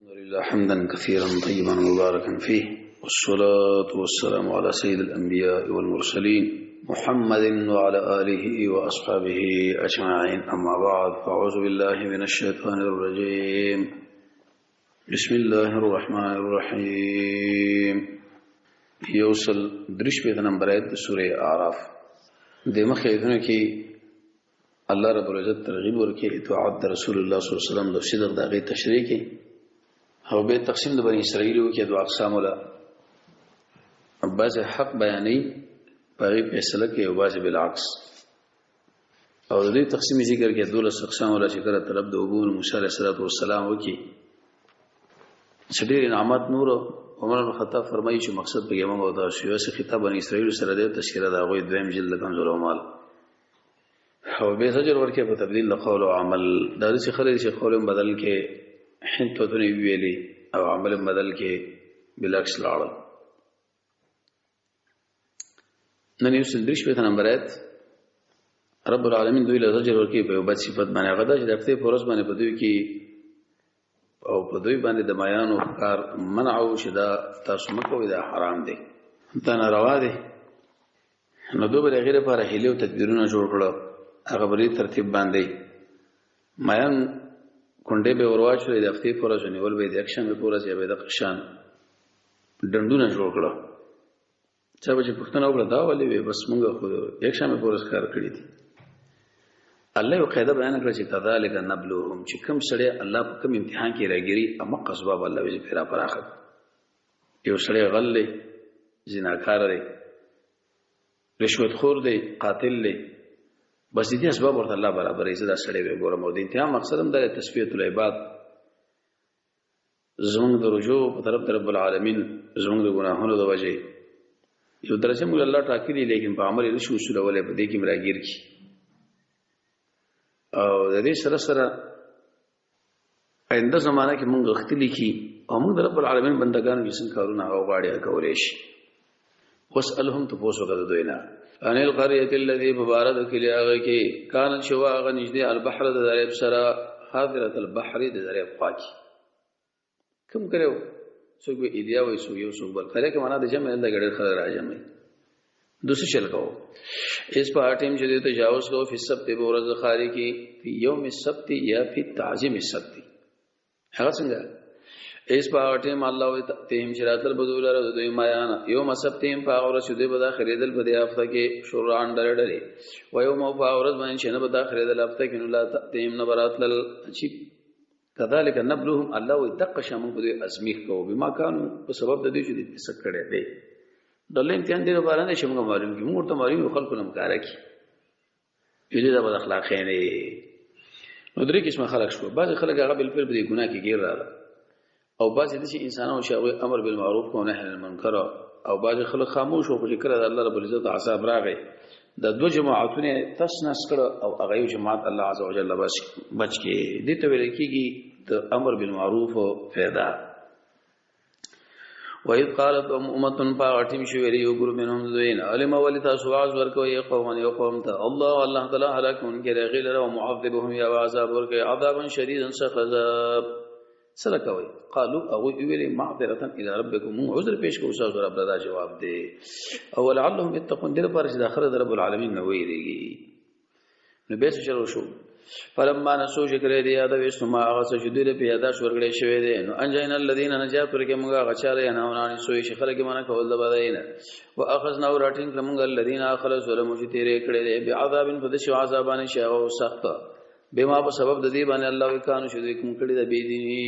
الحمد لله حمدا كثيرا طيبا مباركا فيه، والصلاة والسلام على سيد الأنبياء والمرسلين محمد وعلى آله وأصحابه أجمعين. أما بعد، فأعوذ بالله من الشيطان الرجيم. بسم الله الرحمن الرحيم. يوصل درش بيت نمبر 8 سورة أعراف. دمخ يدونه كي الله رب العزت ترغيب وركي اتوعد رسول الله صلى الله عليه وسلم لو صدق داغي تشريكي او به تقسیم د بنی اسرائیل کې دوه اقسام ولا بعض حق بیانې پرې فیصله کې او بعض بالعکس، او د دې تقسیم ذکر کې دوه اقسام ولا چې کړه طلب د ابو موسی علیه السلام وکي شډیر نعمت نور عمر بن خطاب فرمایي چې مقصد په یمه او دا شیوه سره خطاب بنی اسرائیل سره د تشکیل دا غوي دویم جلد کمزور عمل او به سجر ورکه په تبديل قول او عمل دا چې خلک چې قولم بدل کې حنت ودنی ویلی او عمل بدل کې بالعکس لاړل. نن یو سندرش په نمبر 8 رب العالمین دوی له زجر ورکی په وبد صفات باندې غدا چې د هفته پورس باندې په دوی کې او په دوی باندې د میان او کار منع او شدا تاسو مکوې دا حرام دي، دا ناروا دي. نو دوی به غیر لپاره هلي او تدبیرونه جوړ کړو هغه بری ترتیب باندې میان کونډه به ورواچو د هفته پورس نیول به د اکشن به پورس یا به د قشان ډندونه جوړ کړو چې به پښتنه وکړه دا ولې بس مونږ خو اکشن به پورس کار کړی دي. الله یو قاعده بیان کړ چې کذالک نبلوهم، چې کوم سړی الله په کوم امتحان کې راګری اما قصباب الله وی پیرا پراخه یو سړی غل دی، زناکار دی، رشوت خور دی، قاتل دی، بس دې اسباب ورته الله برابر یې زدا سړی به ګورم او د انتهام مقصد هم د تسبیحۃ العباد زمونږ د رجوع په طرف رب العالمین زمونږ د ګناهونو د وجه یو درجه موږ الله ټاکلي، لیکن په عمل نشو اصول ولې په دې کې مراګیر کی او د دې سره سره آینده زمانہ کې موږ غختلی کی او موږ د رب العالمین بندگان یې څنګه کارونه او غاړي کولې شي. واسالهم تفوسو کده دوینا ان القريه الذي ببارد كلياغه کی کان شواغ نجدي البحر د دریاب سره حاضره البحر د دریاب پاکي کوم کړو څوک به ایدیا وای سو یو څوک بل کله کې معنا د جمع د غړ خلک راځي دوسری چل کو اس په اټیم چې د تجاوز کو فی السبت بورز خاری کی فی یوم السبت یا فی تعظیم السبت هغه څنګه اس په اټیم الله وي تهم شرات البذول را دوی میان یوم السبت په اور شو دی بدا خریدل په دی هفته کې شوران ډړړې و یوم په اور باندې شنه بدا خریدل هفته کې نو لا تهم نبرات لل چی کذالک نبلهم الله وي دق شمن په دی ازمیخ کو بما کانوا په سبب د دې چې دې سکړې دی دله امتحان دی لپاره نه شمګه معلوم کی موږ ته معلوم خلکو نم کار کی دې دا بد اخلاق نه نو درې قسم خلک شو، بعض خلک هغه بل پر دې ګناه کې ګیر راغله او بعض دې چې انسانانو شاوي امر بالمعروف او نهي عن المنکر او بعض خلک خاموش او چې کړه الله رب العزت عذاب راغی د دوه جماعتونه تسنس کړه او هغه یو جماعت الله عز وجل بچ کې دې ته ویل کېږي د امر بالمعروف او فائدہ. وَإِذْ قَالَتْ أُمَّةٌ فَأَتِمْ شُوَرِي يُغْرُ مِنْهُمْ ذُوِينَ علم ولتا سواز ورکو يقوم الله تعالی هلاكون کې غیر او معذبهم یا عذاب ورکه عذابا شديدا سخذاب سره کوي. قالوا او ویلي معذره الى ربكم، عذر پیش کو اوسه رب دا جواب دی او لعلهم يتقون دې پر چې داخله رب العالمین نو ویریږي. نو به شروع شو فلما نسو شکر دی یاد وښنو ما هغه سجدي په یاد شورګړې شوی دی نو انجین الذين نجات ورکه موږ غچاله نه ونانی سوې شخره کې معنی کول د بداینه واخذنا وراتین موږ الذين اخلصوا ولم تیرې کړې دی بعذاب فدشوا عذابان شاو سخت بما په سبب د دې باندې الله وکانو شو دې کوم کړي د بيدینی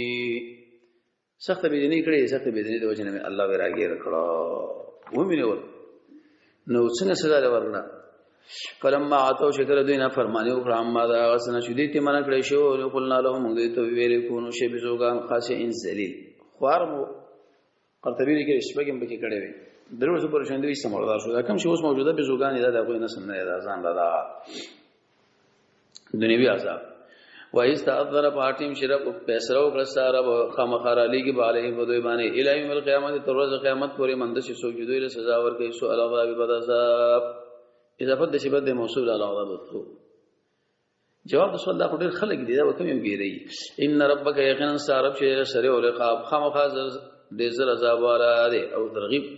سخت بيدینی کړي سخت بيدینی د وجه نه الله ورګیر کړه ومنه نو څنګه سزا ورنه فلما عتو شکر دوی نه فرمانی وکړه اما دا غسنه شو دې ته منع کړی شو نو قلنا لهم دې ته ویل کو نو شی بزوګان خاصین ذلیل خوار مو قرطبی کې شپږم بکی کړي وي درو پر شاندوی سمړدار شو دا کوم شی اوس موجوده بزوګان دا کوئی نه سن نه ځان دا دنیوی عذاب و استعذر پاتیم شرب پیسرو کړساره خامخار علی کی علیه و دوی باندې الهی مل قیامت تر ورځ قیامت پورې مندش سوجدوی له سزا ورکړي سو علاوه عذاب اضافت د شبد موصول علاوه وته جواب د سوال دا ډېر خلک دي دا کوم یو ګیری ان ربک یقینا سارب شی سره او رقاب خامخا دې زر عذاب والا دی او ترغیب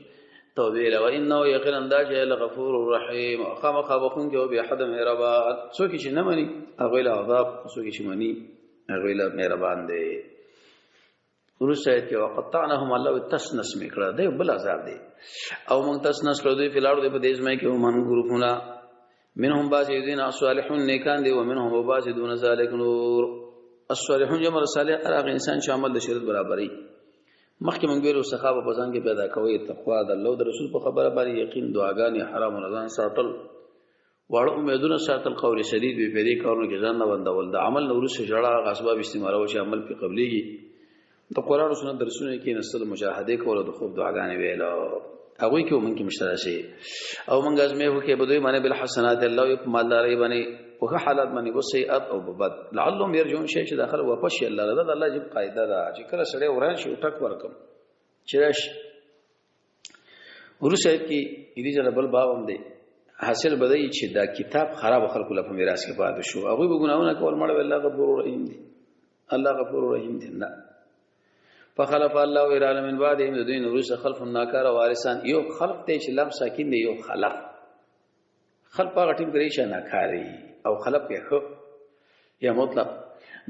توبه له انه یقینا دا چې لغفور رحیم خامخا بخون کې او به حد مهربان څوک چې نه مني هغه له عذاب څوک چې مني هغه له مهربان دی ورسره کې وقطعناهم الله تسنس میکړه دی بل عذاب دی او موږ تسنس کړو دی فلارو د دې ځمای کې ومن ګروپونه منهم باسدين الصالحون نیکان دي ومنهم باسدون ذلك نور الصالحون جمع صالح هغه انسان چې عمل د شریعت برابرۍ مخکې موږ ویلو صحابه په ځان کې پیدا کوي تقوا د الله او د رسول په خبره باندې یقین دعاګانې حرام رضان ساتل واړه امیدونه ساتل قول شدید به پیری کارونه کې ځان نه بندول د عمل نور سره جړه غصبه استعمال او چې عمل په قبليږي د قران او سنت درسونه کې نسل مجاهده کول د خوب دعاګانې ویلو هغه کې ومن کې مشترشي او موږ ازمه هو کې بدوی باندې بالحسنات الله یو مالداري باندې او حالات باندې وسیئات او بد لعلهم يرجون شيء چې داخل واپس شي الله رضا الله جب قاعده دا چې کله سړی وران شي ټک ورکم چرش ورسره کې دې جره بل باب هم دی حاصل بدای چې دا کتاب خراب خلکو لپاره میراث کې پاتې شو هغه به ګناونه کول مړ الله غفور رحیم دی الله غفور رحیم دی نه فخلف الله ویرال من بعدهم ذین ورث خلف الناکار وارثان یو خلف ته چې لم ساکن دی یو خلف خلف هغه ټیم کړی چې ناکاری او خلف یې خو یا مطلب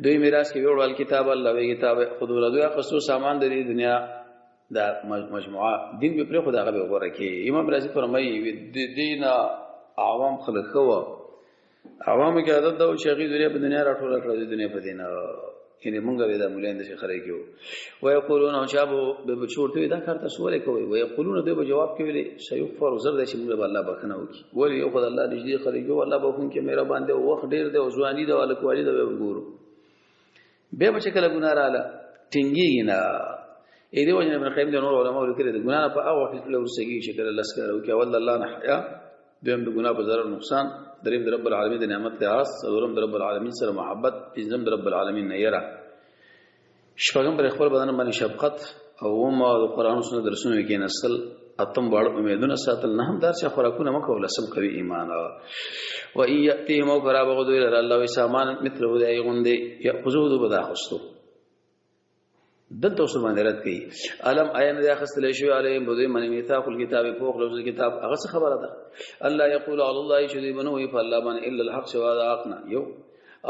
دوی میراث کې وړول کتاب الله وی کتاب خذوا دوی خصو سامان د دنیا دا مجموعه دین به پر خدا غو غوړه کې امام رازی فرمایي د دین عوام خلک خو عوام کې عادت دا چې غي دنیا راټول کړو د دنیا په دینه یعنی مونږه دا مولین د شیخ راکیو ويقولون او شابو به چورته دا کار تاسو ولې کوي ويقولون دوی به جواب کوي سيغفر زر د چې موږ الله بخنه وکي ولی یو خدای الله نږدې خلګو الله بخون کې مهربان دی او وخت ډیر دی او ځواني دی ولکه والی دی وګورو به بچ کله ګناه رااله ټینګي نه اې دی وجه ابن قیم د نور علماء لیکلي د ګناه په هغه وخت له ورسېږي شکر الله سره او کې ول الله نه حیا دیم د ګناه په ضرر نقصان دریم رب العالمین د نعمت ته آس څلورم رب العالمین سره محبت پنځم رب العالمین نه یره شپږم پر خپل بدن باندې شفقت او ما د قران او سنت درسونه کې نسل اتم باړ امیدونه ساتل نه هم درس خوراکونه مکو لسم کوي ایمان او ان یاتیهم قراب غدو الى الله وسامان مثل ودای غندې یاخذو بدا خستو دلته اوس باندې رات کوي علم عین د اخستل شوی علیهم بده من میثاق الكتاب فوق لفظ الكتاب هغه څه خبره ده الله یقول علی الله شذیبن و فالله من الا الحق سوا ذاقنا یو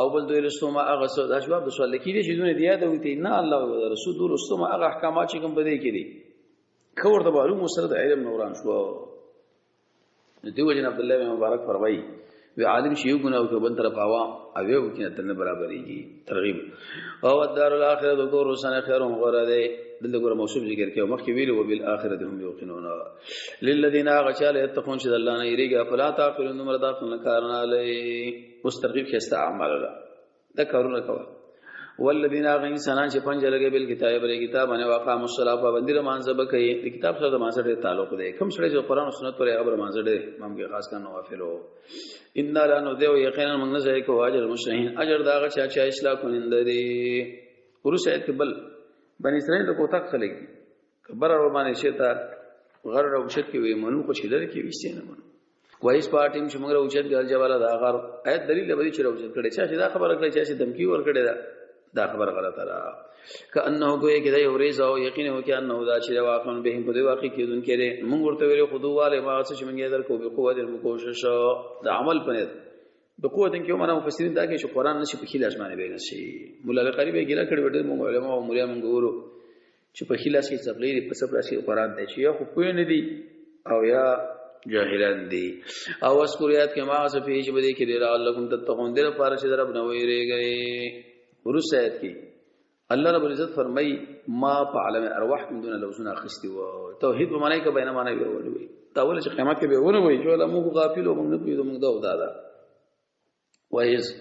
او بل دوی رسومه هغه څه د جواب د سوال کې دي چې دونه دی یاد وي نه الله او رسول دوی رسومه هغه احکامات چې کوم بده کې دي خبر د معلوم سره د علم نوران شو دیو جن عبد الله بن مبارک فرمایي وی عالم شیو ګناو کې بل طرف عوام او یو کې تنه برابرېږي ترغیب او الدار الاخره ذکر رسنه خیر غره ده دلته ګره موصوف ذکر کې مخکې ویلو وبالاخره هم یوقنون للذین غشال يتقون شد الله نه یریګه فلا تعقلون مردا فنکارنا علی مسترغب کې استعمال الله دا کارونه کوي والذین غنسان چې پنځه لګي بل کتاب بل کتاب باندې واقام الصلاه باندې مانځه بکې د کتاب سره د مانځه ډېر تعلق دی کوم سره چې قران او سنت پر هغه مانځه ډېر امام کې خاص کار نوافل او ان لا نذو یقینا موږ نه ځای کو اجر المشرحین اجر داغه چې اصلاح کولند دي ورسره کبل بنی اسرائیل ته کوتک خلک کبر اور باندې شتا غر او شت کې وي منو کو شیدل کې وسته نه منو وایس پارټیم چې موږ اوچت ګل جواله دا غر ایت دلیل به چې اوچت کړي چې دا خبره کړي چې دمکی ور کړي دا خبر غلطه را کانه کوی کې دا یو ریز او یقین هو کې انه دا چې واقعا به په دې واقع کې دن کړي موږ ورته ویلو خدواله ما څه موږ در کو به قوت المکوشش د عمل پنه د قوت کې معنا مفسرین دا کې چې قران نشي په خلاص باندې به نشي مولا لقری به ګیلا کړي وړي موږ علماء او مولیا موږ ورو چې په خلاص کې څپلې په سب راشي قران ته چې یا خو پوه نه دي او یا جاهلان دي او اسکوریات کې ما څه پیښ بده کې لري الله کوم تتقون دې لپاره چې رب نو ویریږي ورس آیت کې الله رب العزت فرمای ما په عالم ارواح من دون لوزنا خستی و توحید په معنی کې بیان معنی وي تاول چې قیامت کې به ونه وي چې الله موږ غافل او موږ نه پیډو موږ دا ودا وایز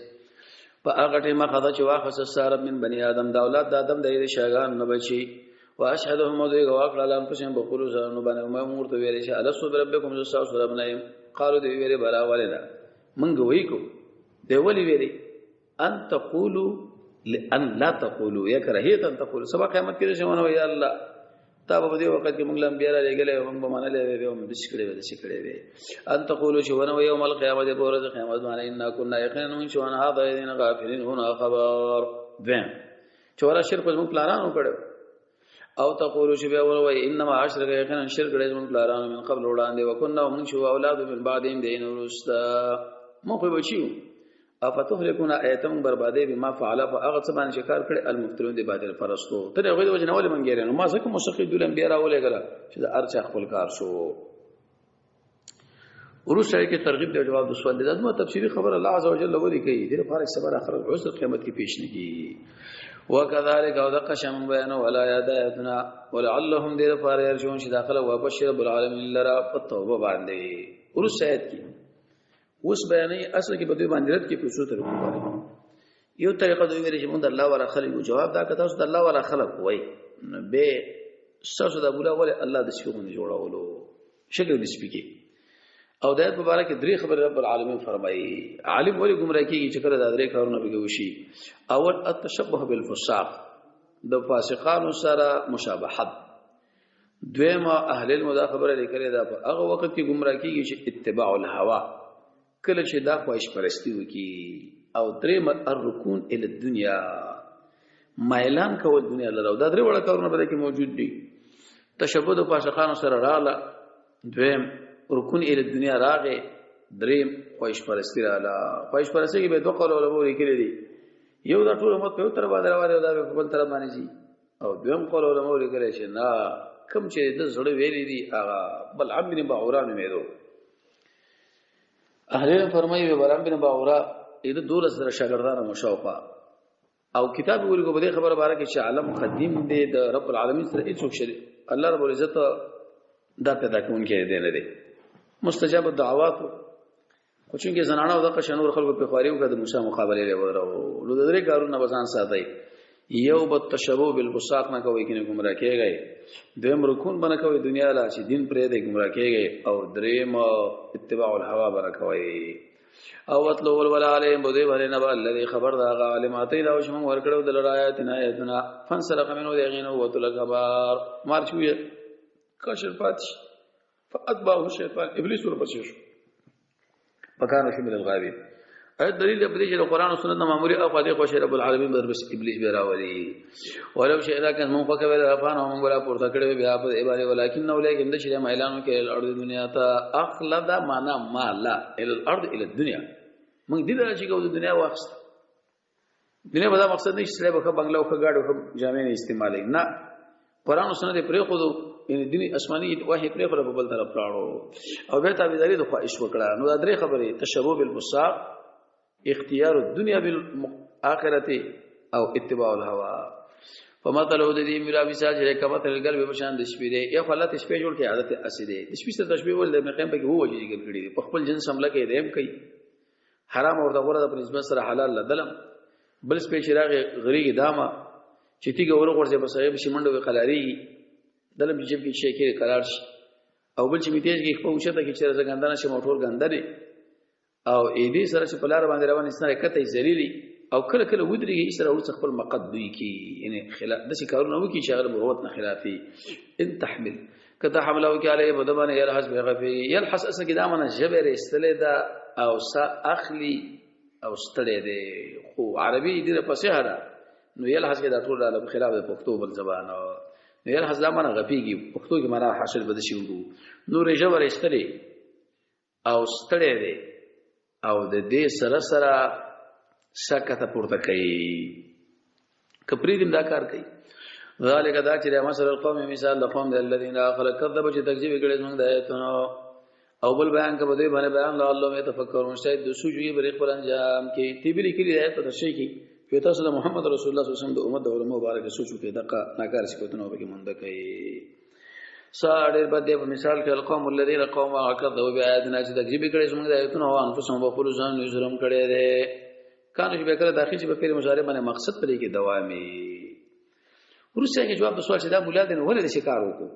په هغه ټیمه خدا چې واخص سار من بنی آدم دا اولاد د آدم د شاګان نه بچي واشهدهم دوی غواړل الله په شین بقولو زانو باندې ما مورته ویل چې الله سبحانه ربکم ذو ساس ربنایم قالو دی ویل بلا ولنا منګ وای کو دی ولی ویل ان تقولوا لان لا تقولوا يا كراهيه ان تقولوا سبا قیامت کې شمنه وي الله تا په دې وخت کې موږ لم بیا لګلې موږ به منلې دې هم د شکړې د شکړې دې ان تقولوا شو ونه يوم القيامه د ورځ قیامت باندې ان كنا يقينون شو ان هذا الذين غافلين هنا خبر ذم چورا شرک موږ پلانانو کړو او تقولوا شو بیا ولوي انما اشرك يقينا شرک دې موږ پلانانو من قبل وړاندې وکنا موږ شو اولاد من بعدهم دین ورستا مو په بچیو افتهلكون ایتم بربادی بما فعل فاغت سبان شکار کړي المفترون دی باطل پرستو ته هغه د وجنول منګیره نو ما ځکه مستقید دلم بیا راولې غلا چې ارچا خپل کار شو ورسره کې ترغیب دی جواب د سوال د ازمه تفسیری خبر الله عز وجل ولي کوي د لپاره صبر اخر عذر قیامت کې پیش نگی وکذالک او دقشم بیان ولا یاداتنا ولعلهم دې لپاره يرجون چې داخله وبشر رب العالمین لرا توبه باندې ورسره کې اوس بیانې اصل کې په دې باندې رات کې پوښتنه تر کوم یو طریقه دوی ویل چې موږ الله ولا خلق جواب دا کته اوس د الله ولا خلق وای به ساسو د بولا ول الله د شپږونه جوړاولو شکل د سپیکی او د آیت مبارک درې خبر رب العالمین فرمایي عالم ولی گمراه کیږي چې کله د درې کارونه به وشي اول التشبه بالفساق د فاسقانو سره مشابهت دویمه اهل المداخبره لیکل دا په هغه وخت کې گمراه کیږي چې اتباع الهوا کله چې دا خواهش پرستی وکي او دریم الركون الى الدنيا مایلان کول دنیا لره دا درې وړه کارونه به کې موجود دي تشبه د فاسقانو سره رااله دویم ركون الى الدنيا راغه دریم خواهش پرستی رااله خواهش پرستی کې به دوه قول علماء لیکلي دي یو دا ټول مت په تر باندې راوړل دا په بل تر باندې شي او دویم قول علماء لیکلي چې نه کم چې د زړه ویلي دي هغه بل عمن بعوران مېدو اهل فرمایي بلان بن باورا دې دور سره شاګردانو مشوقه او کتاب ورګو بده خبره باره کې چې عالم قدیم دې د رب العالمین سره هیڅ شری الله رب العزت دا پیدا کوونکی دی نه دی مستجاب الدعوات خو چې زنانه او د قشنور خلکو په خواریو کې د موسی مقابله لري نو د درې کارونه بسان ساتي یو بالتشبه بالبساق نه کوي کنه گمراه کېږي دویم رکون بنه کوي دنیا لا چې دین پرې د گمراه کېږي او دریم اتباع الهوا بنه کوي او وتلو ول علیهم بده بل نه الذي خبر دا عالمات دا شوم ورکړو د لایاتنا ایتنا فنسلق منه یغینو وتل خبر مارچوي کاشر پاتش فاتبعه الشیطان ابلیس ورپسې شو پکانو شمل الغابین اې دلیل دې چې قرآن او سنت معمولی او قاضي خو رب العالمین بر بس ابلیس به راولي ولو شهدا کان مون فکر ولا افان او مون ولا پورته کړي بیا په ایباله ولکن نو لیکن د شری اعلان کې الارض دنیا ته اخلد معنا مالا الى الارض الى الدنيا موږ دې راځي کو د دنیا واخست دنیا په دا مقصد نشي چې به بنگلا او غاډو جامع نه استعمالي نه قرآن او سنت پرې خو یعنی دینی آسمانی وحی پرې خو په بل طرف راړو او به تابعداري د خواهش وکړه نو دا درې خبرې تشبوه بالبصاق اختیار الدنيا بالآخرة او اتباع الهوا فمثل الذي میرا مثال چې کمت القلب بشان د شپې دی یا خلات شپې جوړ کې عادت اسیده د شپې سره تشبیه ول د مقام په کې هو وجې ګل کړي په خپل جنس حمله کې دیم کوي حرام او د غره د نسبت سره حلال لدلم بل شپې چراغ غریګ دامه چې تیګه ورغورځي په صاحب شي منډو قلاري دلم جيب کې شي کې قرار شي او بل چې میتیج کې پوښتنه کې چې زګندانه شي موټور ګندري او اې دې سره چې په لار باندې روان اسنه کته ذلیلی او کله کله ودرېږي سره ورڅ خپل مقد دوی کی یعنی خلاف د کارونه وکي شغل مروت نه خلافي ان تحمل کته حمله وکي علی بدبانه يلحس بغفي يلحس اسه کې دامنه جبر استلدا او سا اخلي او استلې دي خو عربي دې په سهره نو يلحس کې دا ټول د خلاف د پښتو بل زبان نو يلحس دامنه غفيږي پښتو کې معنا حاصل بده شي ورو نو جبر استلې او استلې دي او د دې سره سره سکته پورته کوي کپری دین دا کار کوي ذالک دا چې مثال القوم مثال القوم الذين كذبوا چې تکذیب کړي موږ د آیاتونو او بل بیان کبه دوی باندې بیان له الله مې تفکرون شاید د سوجي بری خپل انجام کې تیبلی کړي آیات ته شي کې په تاسو د محمد رسول الله صلی الله علیه وسلم د امت د علماء مبارک سوچو کې دغه ناکار سکوتنه به کې مونږ کوي ساړې بده په مثال کې القوم الذين قوم كذبوا بآياتنا چې تکذیب کړي موږ د آیاتونو او انفسهم بخور ځان نظرم کړي دي کانو چې به کړه داخلي چې په فعل مضارع باندې مقصد پرې کې دوامي ورسره کې جواب د سوال چې دا مولا دین ولې د شکار وکړو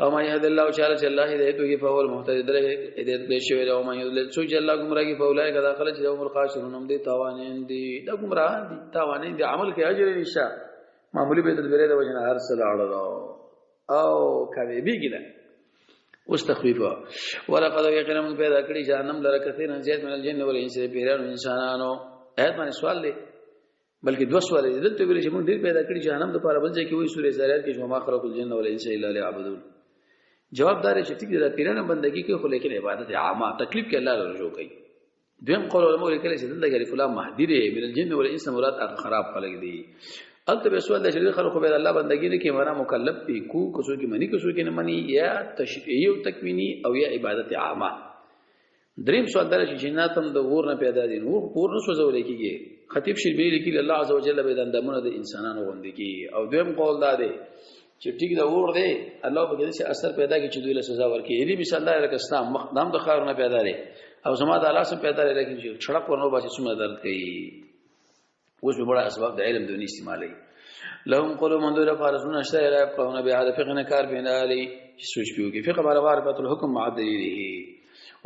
او ما يهد الله تعالی چې الله هدایت کوي په اول محتاج در هدایت دې شوی او ما يضلل سوچ الله گمراهي په اولای کدا خلک چې هم الخاسرون هم دي تاوانین دي دا گمراهان دي تاوانین دي عمل کې اجر نشه معمولی به د بیره د وجنه هر څه لاړو او کامیابیږي نه اوس تخفیف ولقد یقینا من پیدا کړی جهنم لره کثیر زیات من الجن والانس پیرانو انسانانو آیت باندې سوال دی بلکې دو سوال دي دلته ویل چې موږ ډیر پیدا کړی جهنم د پاره بل ځای کې وایي سورې زاريات کې چې ما خلق الجن والانس الا ليعبدون جواب دار چې ټیک دی پیرانو بندگی کوي خو لیکن عبادت عامه تکلیف کې الله رجوع کوي دویم قول علماء لیکلي چې دلته غری فلان مهدی دی من الجن والانس مراد هغه خراب خلق دي البته به سوال د شریک خلق به الله بندگی نه کوي معنا مکلف پی کو کسو کې منی کسو کې نه منی یا تشریعی او تکوینی او یا عبادت عامه دریم سوال در چې جنات هم د ور نه پیدا دي نور ور نه سوځول کېږي خطیب شربی لیکي الله عزوجل به د اندامونو د انسانانو غوندګي او دویم قول دا دی چې ټیک دا ور دی الله به دې اثر پیدا کوي چې دوی له سزا ورکړي یعنی مثال دا لکه اسلام مخدام د خارونه پیدا لري او زما د الله سم پیدا لري لیکن چې چھړک ورنو باسي څومره درد کوي اوس به بڑا اسباب د علم دونی استعمالي لهم قلوب مندوره فارسون اشتاء الى يفقهون بها فقه کار بینالي سوچ پیو کې فقه بالا معرفت الحكم مع دلیله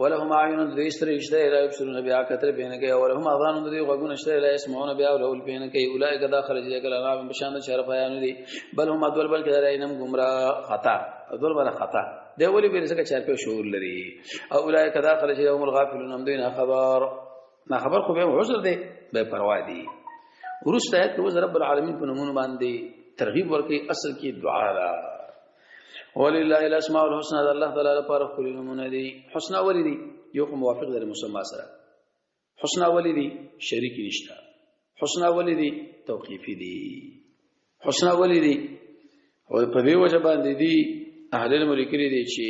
ولهم اعين ذيستر اشتاء الى يبصرون بها كتر بينك ولهم اذان ذي غوغون اشتاء الى يسمعون بها ولهم بينك اولئك داخل ذلك الانعام بشان شرف بیان دي بل هم ادول بل کدارینم گمراه خطا ادول بل خطا دی ولی به څنګه چار په شعور لري اولئک داخل هم الغافلون هم دین خبر ما خبر خو به عذر دی به پروا دي ورسته ایت کو رب العالمین په نمونه باندې ترغیب ورکړي اصل کې دعا را ولله الاسماء الحسنى الله تعالی لپاره خپل نمونه دي حسنا ولدي یو موافق در مسما سره حسنا ولدي شریک نشته حسنا ولدي توقیفی دي حسنا ولدي او په دې وجه باندې دي اهل علم لیکلي دي چې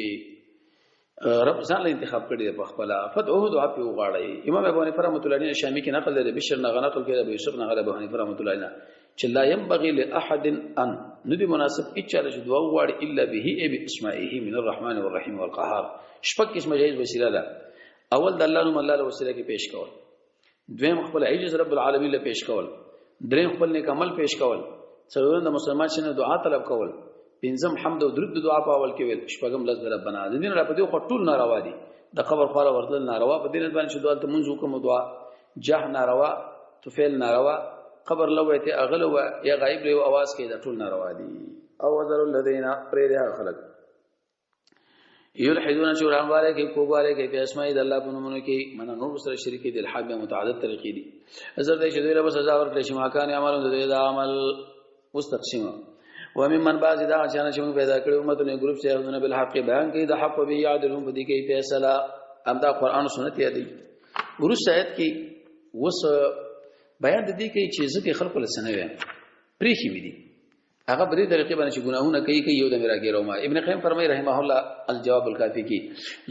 رب ځان له انتخاب کړی په خپل فتحه دعا په وغاړي امام ابو حنیفه رحمۃ اللہ علیہ شامی کې نقل لري بشر نغنات کې ابو یوسف نغل ابو حنیفه رحمۃ اللہ علیہ چې لا ينبغي لاحد ان ندی مناسب اچاله چې دعا وغاړي الا به ای باسمائه من الرحمن والرحیم والقهار شپږ قسمه جایز وسیله ده اول د الله نوم الله له وسیله کې پیش کول دویم خپل عجز رب العالمین له پیش کول دریم خپل نیک عمل پیش کول څلورم د مسلمان شنه دعا طلب کول پنځم حمد او درود دعا په اول کې ویل شپږم لز ربنا د دین را په دې خټول ناروا دي د قبر خاله ورتل ناروا په دین باندې شو دعا ته منځ کوم دعا جه ناروا توفیل ناروا قبر لویته اغل و یا غایب له आवाज کې د ټول ناروا دي او ذر الذین پرېره خلق یلحدون شورانواله کې کوواله کې په اسماء د الله په نومونو کې من نور سره شریک دي الحد متعدد طریقې دي حضرت دې شذیره به سزا ورکړي چې ماکان عملونه د عمل مستقسمه ومن بعض دا چې موږ پیدا کړو امتونه ګروپ چې هغه بالحق بیان کوي د حق به یعدلون په دې کې فیصله امدا قران او سنت یادي ورس آیت کې وس بیان د دې کې چې ځکه خلق له سنوي پریخي وي دي هغه بری طریقې باندې چې ګناهونه کوي یو د میراګیرو ما ابن قیم فرمای رحمه الله الجواب الکافی کې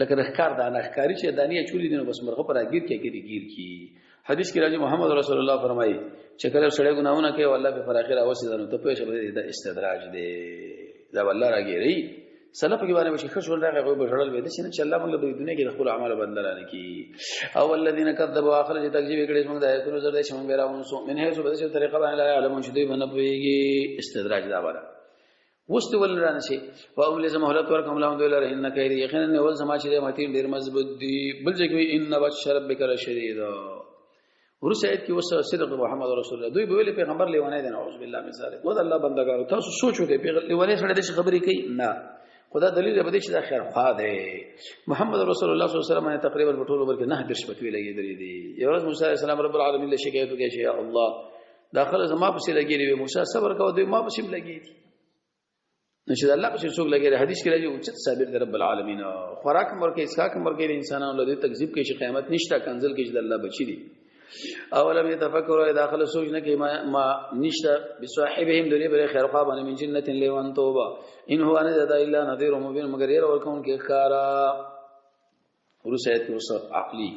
لکه رخکار د انخکاری چې دانیه چولی دینو بس مرغه پر اگیر کې گیر کی حدیث کې راځي محمد رسول الله فرمایي چې کله سړی ګناهونه کوي الله په فراخره اوسې ته په شبه د استدراج دی دا والله راګيري سلف کې باندې چې خشول راغی غو بشړل وې چې ان الله موږ په دنیا کې خپل اعمال بدلانه کی او الذين كذبوا اخر چې تکذیب کړي موږ د آیتونو زړه چې موږ راوونو سو منه سو به چې طریقه باندې لا علم چې دوی باندې پويږي استدراج دا وره وست ولرانه شي او امل زم مهلت ورکم الحمد لله ان کید یقینا ول سما چې ماتین ډیر مضبوط دی بل ځکه ان بشر بک شدید ورسېد کې وسه صدق محمد رسول الله دوی به ویل پیغمبر لیوانه دي نعوذ بالله من ذلک و الله بندگانو تاسو سوچو کې پیغمبر لیوانه سره د خبرې کوي نه خدا دلیل به دې چې دا خیر خوا ده محمد رسول الله صلی الله علیه وسلم تقریبا په ټولو برکه نه درش پتوی لګي درې دي یو ورځ موسی علیه السلام رب العالمین له شکایت وکړي چې یا الله داخله زما په سي لګي دی موسی صبر کوو دوی ما په سي لګي دي نشه الله په سي څوک لګي حدیث کې راځي او چې صابر دی رب العالمین خوراک مرکه اسحاق مرکه انسانانو له تکذیب کې چې قیامت نشته کنزل کې چې الله بچی دي اولم يتفکروا داخل سوچ نه کې ما نشته بصاحبهم دنیا بر خیر خوابانه من جنته لوان توبه ان هو ان ذا الا نذير مبين مگر ير ورکون کې خارا ورسایت وس عقلی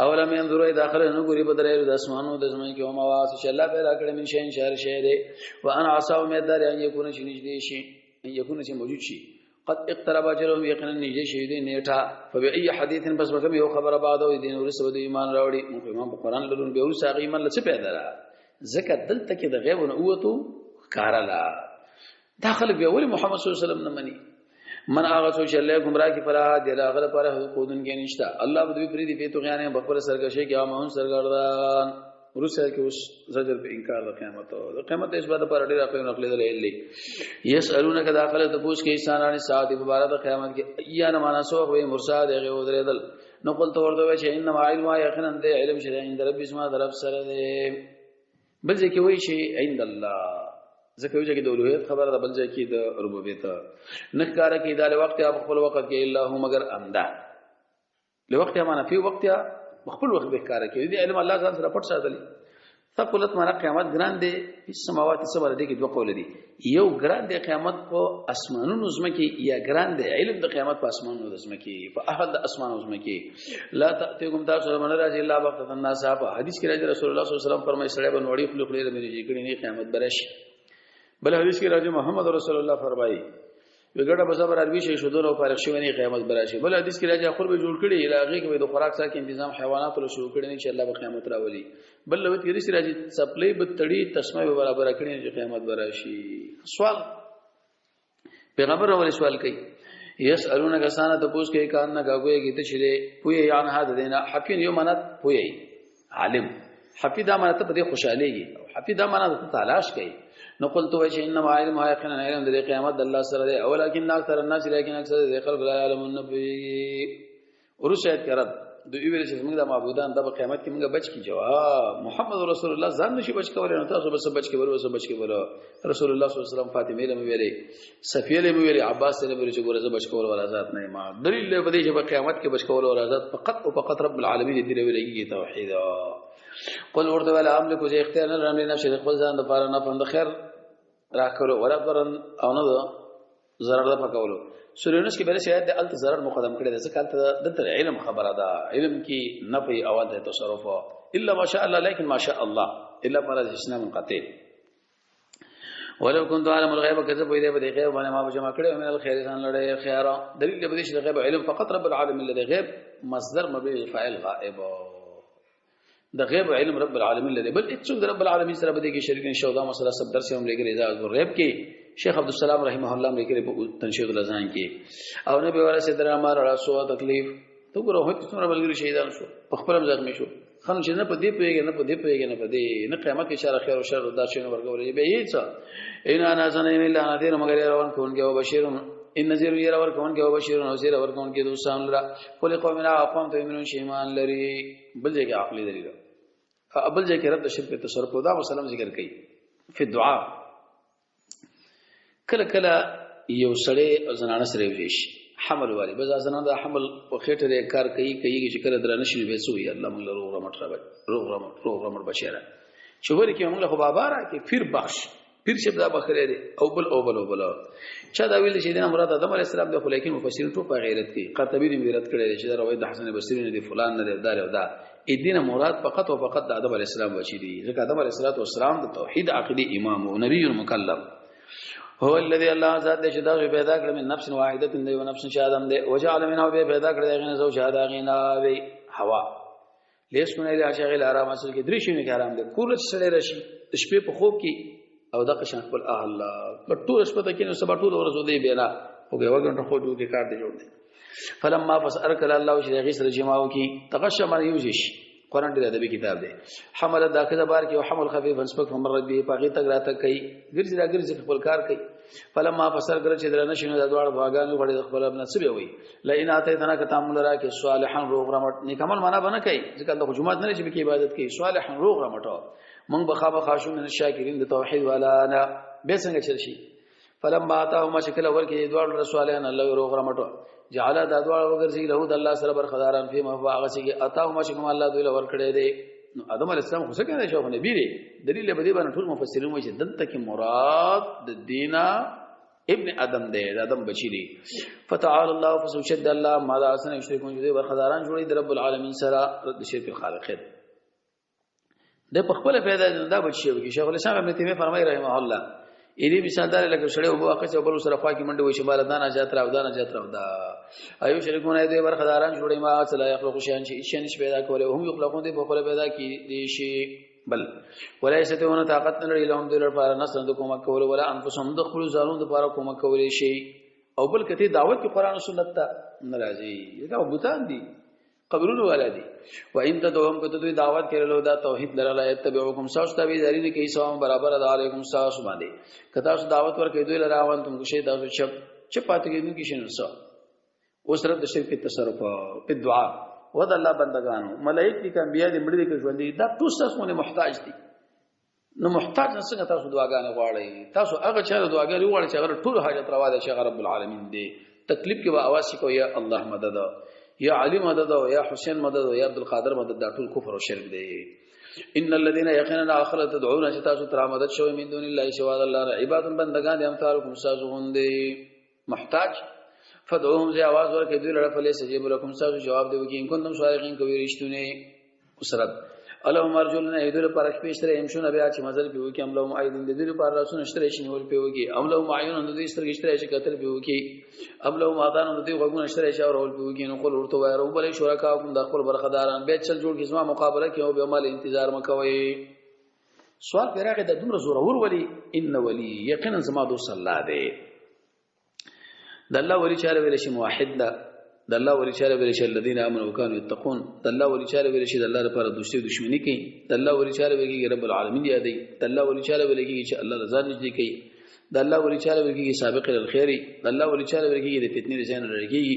اولم ينظروا داخل نو ګوري بدرې د اسمانو د زمين کې هم आवाज چې الله پیدا کړی من شین شهر شه دي وانا عصا امدار ان يكون شي نږدې شي ان يكون شي موجود شي قد اقترب اجرهم یقینا نږدې شي دي نیټه فبأي حديث بس بکم یو خبره بعد او دین ورسره د ایمان راوړي موږ ایمان په قران لرون به ورسره ایمان لڅ پیدا را زکه دلته کې د غیب نه اوتو کارلا داخل به ول محمد صلی الله علیه وسلم نه مني من هغه څو چې الله گمراه کی فراه دی هغه پر حقوقن کې نشته الله به دوی پری دی په تو غیانه بخبر سرګشه کې امون سرګردان ورسره کې اوس زجر په انکار د قیامت او د قیامت اثبات پر ډیر اخلي نقل دلایل یسالونک داخله د پوښ کې انسانانه ساعت په بار د قیامت کې یا نه مانسو وي مرصاد هغه ودرېدل نو قلت ورته چې انما علم یقینا د علم شری عند رب اسما درب سره دی بل ځکه وایي چې عند الله ځکه وایي چې د اولوهیت خبره ده بل ځکه د ربوبیت نه کار کې د وخت یا خپل وخت کې الا هو مگر امدا لوقت یا معنا په وخت یا خپل وخت به کار کوي دی علم الله ځان سره پټ ساتلی ثقلت معنا قیامت ګران دی سماوات سبا دي کې دوه قول دي یو ګران دی قیامت په اسمانونو زمکه یا ګران دی علم د قیامت په اسمانونو زمکه په احد د اسمانونو زمکه لا تاتيكم تاسو من راځي الله وخت الناس په حدیث کې راځي رسول الله صلی الله علیه وسلم فرمایي سړی به نوړي خلق لري مې کړي نه قیامت برش بل حدیث کې راځي محمد رسول الله فرمایي وګړه بزبر عربي شي شو دونو فارغ شي ونی قیامت براشي بل حدیث کې راځي خپل به جوړ کړي علاقه کې د خوراک سره تنظیم حیوانات له شروع کړي ان شاء الله به قیامت راولي بل لوت کې راځي سپلې به تړي تسمه به برابر کړي چې قیامت براشي سوال پیغمبر اول سوال کوي یسالونک سانه ته پوښ کوي کان نه غوي کې ته شری پوي یان هدا دینا حفین یو منات پوي عالم حفیدا منات په دې خوشاليږي حفیدا منات تلاش کوي نو قلت وجه انما علم يقينا علم د قیامت د الله سره دی ولکن اکثر الناس لیکن اکثر د خلق لا علم النبي ورشد کرد د ایویل چې موږ د معبودان د قیامت کې موږ بچ کی جواب محمد رسول الله ځان نشي بچ کولای نو تاسو بس بچ کولای وسه بچ کولای رسول الله صلی الله علیه وسلم فاطمه له ویلي صفیه له ویلي عباس له ویلي چې ګوره بچ کولای ولا ذات نه ما دلیل له بده چې په قیامت کې بچ کولای ولا ذات فقط او فقط رب العالمین دې ویلي توحید قل ورته ولا املك ذي اختیار نه رمي نفس خپل ځان د پاره نه پند خیر راکړو ولا پرن او نه zarar ده پکولو سورہ یونس کې بل شاید د الت zarar مقدم کړي ده ځکه د علم خبره ده علم کې نفي او د تصرف الا ما شاء الله لیکن ما شاء الله الا پر استثناء منقطع ولو كنت عالم الغيب كذب وإذا بدي غيب وانا ما بجمع كده من الخير سان لړې خيره دلیل به دې غیب علم فقط رب العالمین الذي غیب مصدر مبني فاعل غائب د غیب علم رب العالمین الذي بل اتسو رب العالمین سره به دې کې شریک نشو دا مسله سب درس هم لګي اذا غیب کې شیخ عبد السلام رحمه الله لیکي په تنشید الاذان کې او نبی ولا سیدنا مار رسو تکلیف تو ګره هیڅ څومره بلګری شهیدان شو په خپل زخمی شو خن چې نه په دې پیګ نه په دې پیګ نه په دې نه قیامت کې اشاره خیر او شر دا شنو ورګولې به یې څه ان انا زنه الا نذير مگر روان کوونکی او بشیر ان نذير ير ور کوونکی او بشیر او زیر ور کوونکی دوستان لرا کل قومنا اقوم ته منو شیمان لري بل ځای کې عقلي دلیل ابل ځای کې رد شرک تصرف دا وسلم ذکر کوي په دعا کله کله یو سړی زنانه سره ویش حمل والی بس زنانه د حمل په خېټه کار کوي چې کله درنه شي به سوې الله موږ روغ رمټ رمټ بشیره شوبر کې موږ خو بابا را کې پیر بخش پیر شپ دا بخره دي او بل چا دا ویل چې دینه مراد آدم علی السلام د خو لیکن مفسرین ټول په غیرت کې قرطبی دې غیرت کړي چې دا روایت د حسن بصری نه دی فلان نه دی دار او دا دینه مراد فقط او فقط د آدم علی السلام بچی دي ځکه آدم علی السلام د توحید عقیده امام او نبی مکلم هو الذي الله ذات دې شدا پیدا کړ من نفس واحده دی او نفس شادم دی وجعل منه به پیدا کړ دغه زو شاده غینا وی هوا لیس کو نه دی شغل آرام اصل کې درې شي نه آرام دی کورچ سره رشي شپې په خوب کې او د قشن خپل الله په ټول شپه کې نو سبا ټول ورځ دی بینا اوګه وګڼه خو دې کار دی جوړ دی فلما فسرکل الله چې غسر جماو کې تغشم یوزش قرآن دې ادبي کتاب دی حمل داخله بار کې او حمل خفيف انسبک فمر ربي پاغي تک راته کوي ګرځي خپل کار کوي فلما فسر کړ چې درنه شنو د دوړ باغانو وړي خپل ابن سبي وي لئن اتيتنا کتامل را کې صالحان روغ رمټ نیکمل معنا بنه کوي ځکه د جمعات نه چې به عبادت کوي صالحان روغ رمټو مونږ بخابه خاشو من الشاکرین د توحید والا نه به څنګه چرشي فلما اتاهما شکل ورکه دوړ رسولان الله روغ رمټو جعل د دوړ وګرځي له د الله سره برخداران فی مفاغه چې اتاهما شکم الله دوی ور کړی دی نو ادم علی السلام خو څنګه دی شو نبی دی دلیل به دی باندې ټول مفسرین وایي چې دلته کې مراد د دینا ابن ادم دی د ادم بچی دی فتعال الله فسوشد الله ما لا اسن یشرکون دې برخداران جوړي د رب العالمین سره رد شرک خالقین د خپل پیدا دا بچي وي شیخ الاسلام ابن تیمیه فرمایي رحمه الله اې مثال دار لکه شړې او واقع چې بل سره فاکي منډه وي شمال دانا جاتره او دانا جاتره دا ایو شریکونه دې برخداران جوړي ما اصل یخلق شیان چې نش پیدا کولې هم یخلقون دې په خپل پیدا کی دي شي بل ولایستونه طاقت نه لري لهم دلر پر نسل د کومه کول ولا انفسهم د خپل ځانون د پر کومه کولې شي او بل کته دعوت کې قران او سنت ته ناراضي دا بوتان دي قبرونو والا دي. و ان تدعوهم کته دعوت کړلو دا توحید لرلا یتبعکم ساس تابع دارین کی سوام برابر د علیکم ساس باندې کته دعوت ورکې دوی لراوان تم شي تاسو چپ پاتې کېدو کې شنو سو اوس رد شرک تصرف په دعا ود الله بندگانو ملائکه کې انبیا دې مړي کې ژوند دي دا تاسو مونږه محتاج دي نو محتاج څنګه تاسو دعاګانې غواړئ تاسو هغه چا دعاګانې غواړئ چې هغه ټول حاجت روا ده چې رب العالمین دی تکلیف کې به आवाज کو یا الله مدد یا علی مدد یا حسین مدد یا عبد القادر مدد دا ټول کفر او شرک دی ان الذين يقيننا اخر تدعون تاسو تر مدد شوی من دون الله سوا الله عباد بندگان دي امثالكم سازون دي محتاج فدعوهم زي आवाज ورکې دوی لپاره فلې سجيب لكم سازو جواب دی وکي ان کوم صالحین کوي رښتونه اسرت اللهم ارجلنا يدل پر شپشتره امشون بیا چې مزل پیو کې املو معیدین د دې لپاره رسول شتره شي نور پیو کې املو معیون د دې سترګې شتره شي کتل پیو کې املو مادان د دې غوګون شتره شي او رول پیو کې نو قول ورته وای او بل شرکا کوم د خپل برخداران به چل جوړ کې زما مقابله کې او به مال انتظار مکوي سوال پیراغه د دومره زور اور ولی ان ولی یقینا زما دوست الله دی د الله ولی چاره ویل شي موحد ده د الله ولی چاره ویل شي الذين امنوا وكانوا يتقون د الله ولی چاره ویل شي د الله لپاره دوستي دښمنی کوي د الله ولی چاره ویل شي رب العالمین یادي د الله ولی چاره ویل شي چې الله رضا نږدې کوي د الله ولی چاره ویل شي سابق الخير د الله ولی چاره ویل شي د فتنې رسین لري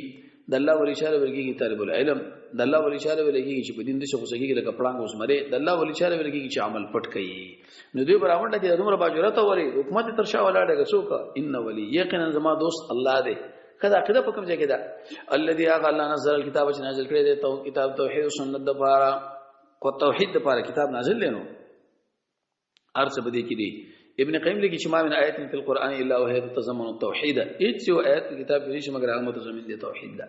د الله ولی چاره ویل شي طالب العلم د الله ولی چاره ویل شي چې په دین د څه خوشګي لکه پړانګ اوس مره د الله ولی چاره ویل شي چې عمل پټ کوي نو دوی براوند کې دومره باجرته وري حکومت ترشا ولاړه څوک ان ولی یقینا زما دوست الله دی کدا عقیده په کوم ځای کې ده الذي الله نزل الكتاب چې نازل کړی دی کتاب توحید او سنت د لپاره کو توحید د لپاره کتاب نازل لینو ارڅ بده کې دی ابن قیم لیکي چې ما من آیت فی القرآن الا وهي تتضمن التوحید هیڅ یو آیت کتاب کې چې مگر هغه متضمن دی توحید ده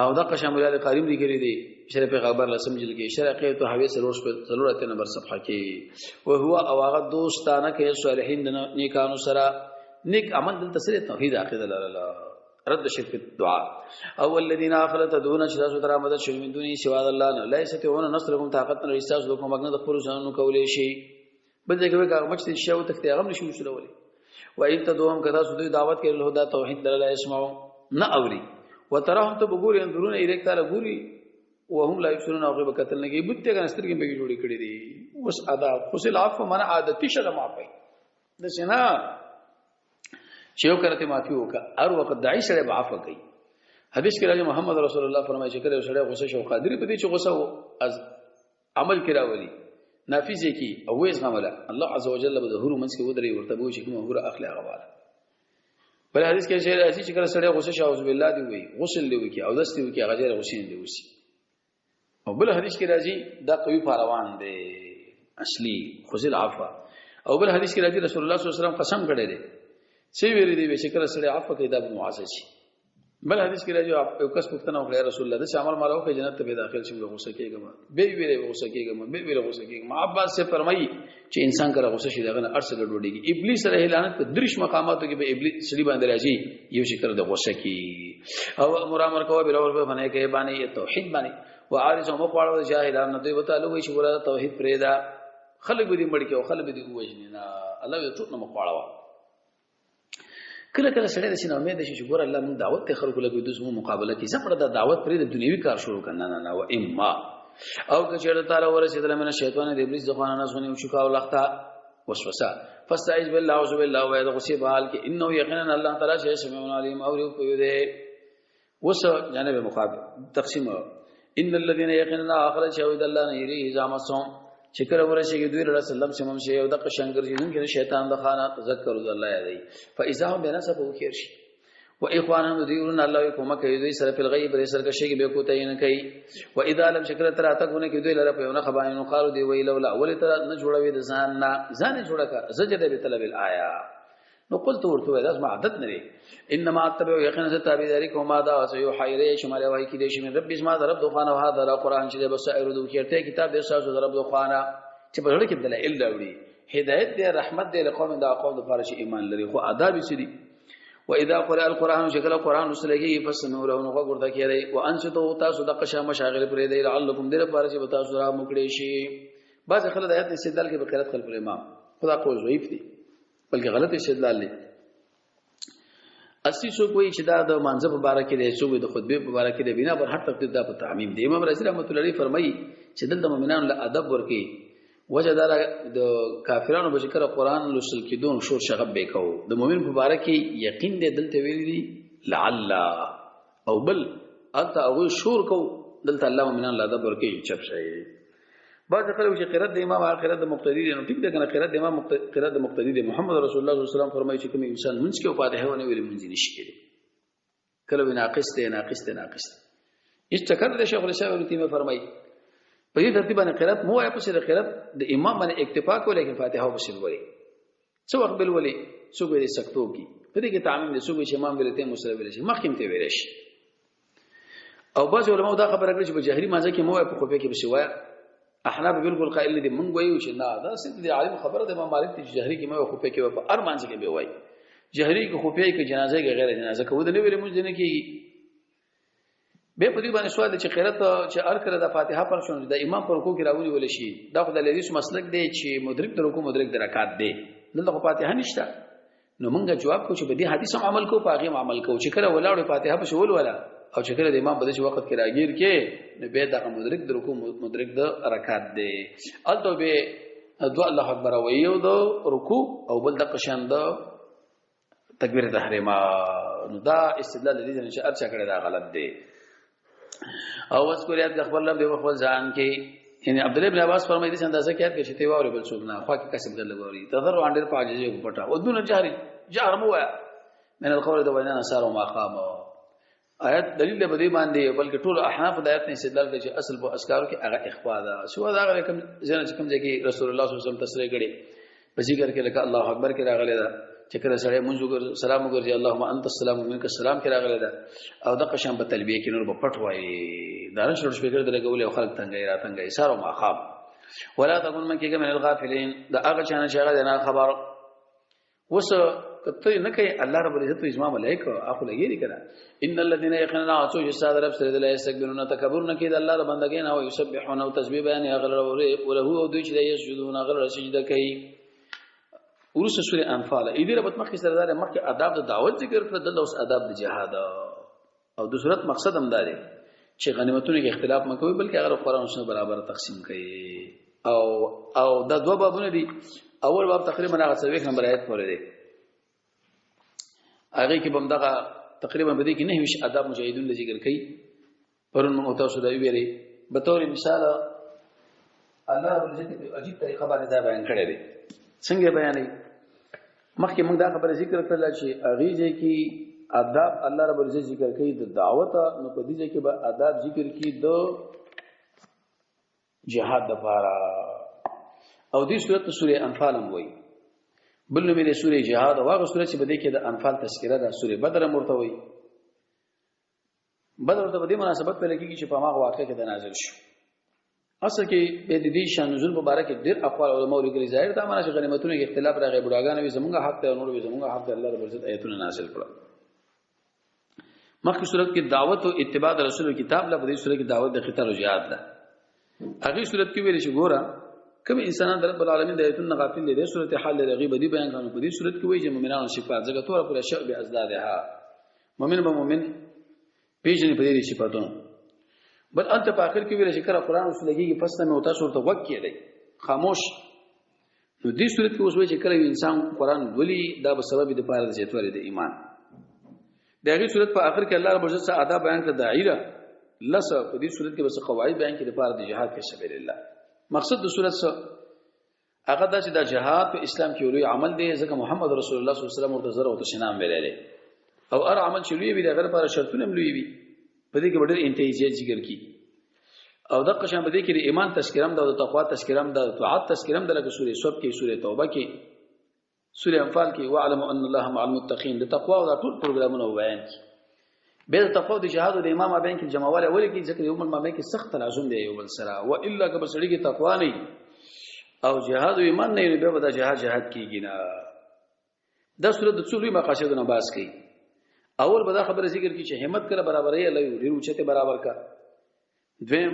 او دا قشمول القریم لیکلی دی شرف پیغمبر لسم جل کې شرقه تو حوی سروش په ضرورت نمبر صفحه کې او هو اواغه دوستانه کې صالحین د نیکانو سره نیک عمل د تسریه توحید عقیده لرله رد شرک الدعاء او الذين اخرت دون شذ تر مدد شو من دوني سوا الله لا يستطيعون نصركم طاقت رئیساس لكم مغنه د خپل ځانو کولې شي بل ځای کې هغه مچ شي او تخته هغه نشي وشلولې و ان تدوم کذا سودي دعوت کړي له دا توحید لا يسمعوا نه اوري وترهم ته بګوري اندرون ایرک تعالی ګوري وهم لا يبصرون او غیب قتل نه کې بوته کنه سترګې به جوړې کړې دي اوس ادا خصل عفو من عادتي شرم عفي د سینا چې یو کرته معافي وکړه هر وخت دای سره معافه کوي حدیث کې راځي محمد رسول الله فرمایي چې کله سره غوسه شو قادر په دې چې غوسه از عمل کرا ولي نافذ کی او وېز غمله الله عز وجل به ظهور منس کې ودري ورته وو چې کومه غره اخلاق غواړه بل حدیث کې راځي چې کله سره غوسه شو اعوذ بالله دی وي غسل دی وي او دستي وي هغه ځای غوسین دی وسی او بل حدیث کې راځي دا قوي پهلوان دی اصلي خذل عفا او بل حدیث کې راځي رسول الله صلی الله علیه وسلم قسم کړی دی سی ویری دی به شکر سره عفو کې دا معاصر شي بل حدیث کې راځي یو کس پښتنه وکړه رسول الله د عمل مالو کې جنت ته داخل شي غوسه کېږم به ویری غوسه کېږم به ویری غوسه کېږم عباس سے فرمایي چې انسان کړه غوسه شي دغه ارسه ګډوډيږي ابلیس سره اعلان په درش مقاماتو کې به ابلیس سړي باندې راځي یو شکر د غوسه کې او مرامر کوه به اور په باندې کې باندې توحید باندې وعارض هم قواړو جاهلان دوی وتعالو وي چې ورته توحید پرېدا خلک به دې مړ کې او خلک به دې وښني نه الله یې ټول نه مقواړو کله کله سړی د شنو امید شي چې ګور الله موږ دعوت ته خلکو لګوي د زمو مقابله کې زپړه د دعوت پرې د دنیوي کار شروع کړه نه و اما او که چیرته تعالی ورسېدل من شیطان د ابلیس ځخانه نه سونی او شکاو لخته وسوسه فاستعذ بالله اعوذ بالله و اذ غصب حال کې انه یقینا الله تعالی شی سميع علیم او یو په دې وس جانب مقابل تقسیم ان الذين يقيننا اخر شهود الله نه یری ازامسهم شکر ورشي دوی رسول الله سمم شي او د قشنګر جنون کې شیطان د خانه تذکر الله یادي فاذا هم بنسب خیر شي و اخوانهم دیورن الله کومه کوي دوی سره په غیب لري سره کې به کوته نه کوي و اذا لم شکر تر اتګونه کې دوی لره په نه خباینو قالو دی وی لولا اول تر نه جوړوي د ځان نه ځان جوړه کا زجد به طلب الایا نو قلت ورته داس ما عادت نه انما اتبع یقینا تابعداري کومه دا وسو حیره شمال وای کې دې شمه رب اسما رب دوخانه هذا القران چې بصائر دو کېرته کتاب دې ساسو رب دوخانه چې په لړ کې دلایل راوړي هدایت دې رحمت دې لقوم دا قوم د فارش ایمان لري خو آداب سړي و اذا قرأ القران شکل قران وسلګي فسنور او نو ورته کېږي و انشتو تاسو د قشا مشاغل پرې دې لعلکم دې لپاره چې تاسو را مکړې شي بعض خلک د آیت استدلال کې بقرات خلف الامام خدا قول ضعیف دي بلکې غلط استدلال دي اصلي څوک وایي چې دا د منځ په باره کې دی، څوک د خطبه په باره کې دی، بنا پر هر تقدیر دا په تعمیم دی. امام رازی رحمت الله علیه فرمایي چې دلته مؤمنانو له ادب ورکی وجه دا د کافرانو به ذکر قرآن لوستل کېدون شور شغب به کو، د مؤمن په باره کې یقین دی دلته ویلي دي لعل او بل الته او شور کو دلته الله مؤمنان له ادب ورکی چپ شي. بعض خلک چې قرات د امام قرات د مقتدی نو ټیک ده کنه، قرات د امام قرات د مقتدی د محمد رسول الله صلی الله علیه وسلم فرمایي چې کوم انسان منځ کې او فاتحه ونه ویل منځ نشي کېږي، کله ناقص دی ناقص دی ناقص دی. استکر د شیخ الاسلام ابن تیمیه فرمایي په دې ترتیب باندې قرات مو یا پسې د قرات د امام باندې اکتفا کوي، لیکن فاتحه وبسل وایي څو وخت بل ولي څو به سکتو کی په دې کې تعمیم د څو به امام ولته مسله ویل شي مخکې ته ویل شي. او بعض علماء دا خبره کوي چې په جهري مازه کې مو په خفه کې بشي وایي. احناف بالکل قائل دي مونږ وایو چې نه دا صرف د عالم خبره د امام مالک چې جهري کې مو خفه کې په ارمان څخه به وایي، جهري کې خفه کې جنازه کې غیر جنازه کو د نه ویل مونږ نه کېږي. به په دې باندې سوال چې قرات چې ار کړه د فاتحه پر شون د امام پر کو کې راوړي ول شي، دا خدای له دې مسلک دی چې مدرک د رکوع مدرک د رکعات دی، دلته فاتحه نشته. نو مونږ جواب کو چې په دې حدیث عمل کو پاغه عمل کو چې کړه ولاړ فاتحه په شول ولا او چې کړه د امام په دې وخت کې راګیر کې نو به د مدرک د رکوع مدرک د رکعات دی. الته به دعا الله اکبر او یو د رکوع او بل د قشان د تکبیر تحریما. نو دا استدلال دې چې ارچا کړه دا غلط دی. او وذکریات د خپل رب په خپل ځان کې یعنی عبد الله بن عباس فرمایي چې اندازه کې چې ته واره بل څوک نه خو کې کسب غل غوري تضرع عند الفاجزه کو پټا او دون جهري جهر مو من القول د وینا سار او مقام آیت دلیل به دې باندې بلکې ټول احناف د آیت نه استدلال کوي چې اصل په اسکارو کې هغه اخفاء ده سو دا هغه کوم ځنه چې کوم ځای کې رسول الله صلی الله علیه وسلم تصریح کړي په ذکر کې لکه الله اکبر کې راغلی دا چې کله سره مونږ سلام وګورځي اللهم انت السلام ومنك السلام کې راغلی دا او د قشم په تلبیه کې نور په پټ وایي دا نشو سپیکر درګولې او خلک تنګي را تنګي سارو ما خاب ولا تكن من کې من الغافلين دا هغه چانه چې هغه نه خبر وس کته نه کوي الله رب العزت او اسماء ملائکه اخو لګي کړه ان الذين يقينون اعطوا جسد رب سره لا يستكبرون تکبر نه کوي الله رب بندګین او يسبحون او تسبيح بیان غل او له او دوی چې يسجدون غل سجده کوي. ورسره سوره انفال اې دې رب مخکې سره دا مخکې آداب د دعوت ذکر کړل د اوس آداب د جهاد او د صورت مقصد هم دا دی چې غنیمتونو کې اختلاف مکوي بلکې هغه قرآن او سنت برابر تقسیم کړي. او دا دوه بابونه دي. اول باب تقریبا هغه 30 نمبر آیت پورې دی، هغه کې بم دغه تقریبا بده کې نه ویش آداب مجاهدون ذکر کړي. پرون موږ تاسو دا ویلي به تور مثال الله رب العزت په عجیب طریقه باندې دا بیان کړی دی. څنګه بیانې مخکې موږ دا خبره ذکر کړل چې هغه کې آداب الله رب العزت ذکر کوي د دعوت، نو په دې کې به آداب ذکر کوي د جهاد لپاره. او دې صورت سورې انفال هم وایي، بل نو مې سورې جهاد او هغه صورت چې په دې کې د انفال تذکرہ ده سورې بدر مرته وایي. بدر ته په دې مناسبت په لکه چې په هغه واقعه کې د نازل شو. اصل کې د دې شان نزول مبارک ډېر اقوال علماء لري. ظاهر دا معنی چې غنیمتونو کې اختلاف راغی، بډاګان وي زمونږه حق ته نور وي زمونږه حق ته الله رب العزت آیتونه نازل کړل. مخکې صورت کې دعوت او اتباع د رسول کتاب له په دې صورت کې دعوت د قتال او جهاد ده. هغه صورت کې ویل شي ګوره کوم انسانان رب العالمین د آیتونو غافل دي، د صورت حال لري بدی بیان کوي. په دې صورت کې وایي چې مؤمنانو صفات ځکه تور پر شعب ازدادها مؤمن به مؤمن پیژنې په دې صفاتونو. بل انت په اخر کې ویل چې کړه قرآن اوس لګيږي پس نه او تاسو ورته وکړئ دی خاموش. نو دې صورت کې اوس وایي چې کله انسان قرآن ولي دا به سبب د پاره د زیاتوالي د ایمان. د هغه صورت په اخر کې الله رب العزت آداب بیان کړ دایره لسه په دې صورت کې بس قواعد بیان کړي د پاره د جهاد په سبیل الله. مقصد د صورت څه هغه دا چې د جهاد په اسلام کې لوی عمل دی، ځکه محمد رسول الله صلی الله علیه وسلم ورته زره او تشنام ویلې او هر عمل چې لوی وي د هغه لپاره شرطونه لوی وي. په دې کې ډېر انتهاجي ذکر کی او د قشم په دې کې د ایمان تذکرم ده او د تقوا تذکرم ده او طاعت تذکرم ده، لکه سورې صف کې سورې توبه کې سورې انفال کې واعلم ان الله مع المتقين د تقوا او د ټول پروګرامونو بیان کی. به د تقوا د جهاد او د امام بیان کې جمعواله ولې کې ذکر یوم المامه کې سخت لازم دی یو بل سره و الا که بسړي کې تقوا نه او جهاد او ایمان نه به ودا جهاد کیږي نه. دا سورۃ د څلوري مقاصدونو باس کوي. اول به دا خبره ذکر کی چې همت کړه برابرې الله یو ډیر اوچته برابر کا. دویم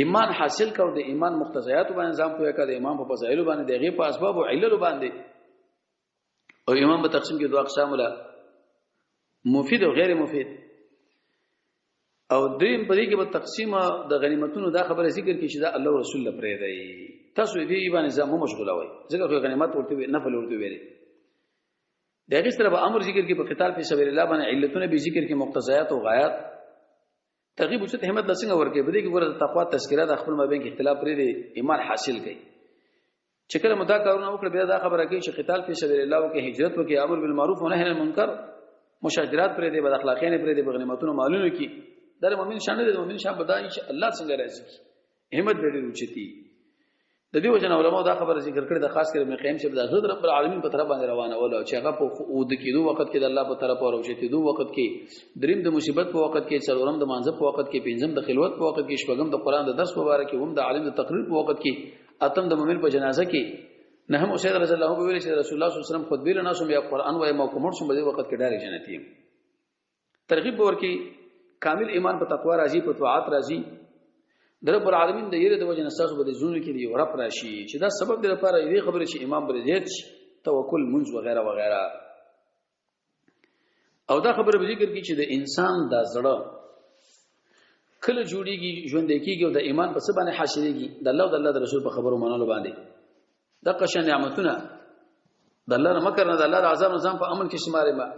ایمان حاصل کړه د ایمان مقتضیات باندې ځم پوهه کړه د ایمان په فضایل باندې د غیب په اسباب او علل باندې. او ایمان په تقسیم کې دوه اقسام ولا مفید او غیر مفید. او دریم په دې کې به تقسیم د غنیمتونو دا خبره ذکر کې چې دا الله او رسول الله پرې دی تاسو دې باندې ځم مشغوله وای ذکر خو غنیمت ورته نفل ورته ویلي دغه سره به امر ذکر کې په قتال په سبیل الله باندې علتونه به ذکر کې مقتضیات او غایات ترغیب او همت د څنګه ورکه به دې کې ګوره تقوا تذکرہ د خپل مابین کې اختلاف لري دی ایمان حاصل کړي چې کله مدا کارونه وکړه بیا دا خبره کوي چې قتال په سبیل الله او کې هجرت وکي امر بالمعروف و نهي عن المنکر مشاجرات پرې دی بد اخلاقین پرې دی غنیمتونو مالونو کې در مؤمن شان دې مؤمن شان بدای چې الله څنګه راځي همت به دې اوچتي د دې وجه علماء دا خبره ذکر کړې د خاص کر ابن قیم چې د حضرت رب العالمین په طرف باندې روانه ولا چې هغه په اود کېدو وخت کې د الله په طرف او اوچتي وخت کې دریم د مصیبت په وخت کې څلورم د مانځ په وخت کې پنځم د خلوت په وخت کې شپږم د قران د درس مبارک هم د عالم د تقریر په وخت کې اتم د مؤمن په جنازه کې نه هم سید رضی الله عنه ویل چې رسول الله صلی الله علیه وسلم خطبه لنا سم یا قران وای مو کومر سم په وخت کې ډارې جنتی ترغیب ورکی کامل ایمان په تقوا راځي په طاعت راځي د رب العالمین د یره د وجه نساس په زونه کې دی رب راشي چې دا سبب دی لپاره دې خبره چې ایمان بر زیات توکل منځ وغیرہ وغیرہ او دا خبره به ذکر کی چې د انسان د زړه کله جوړیږي ژوند کېږي او د ایمان په څه باندې حاصلېږي د الله او د الله د رسول په خبرو منلو باندې د قشن نعمتونه د الله نه مکر نه د الله د عذاب نظام په امن کې شمارې ما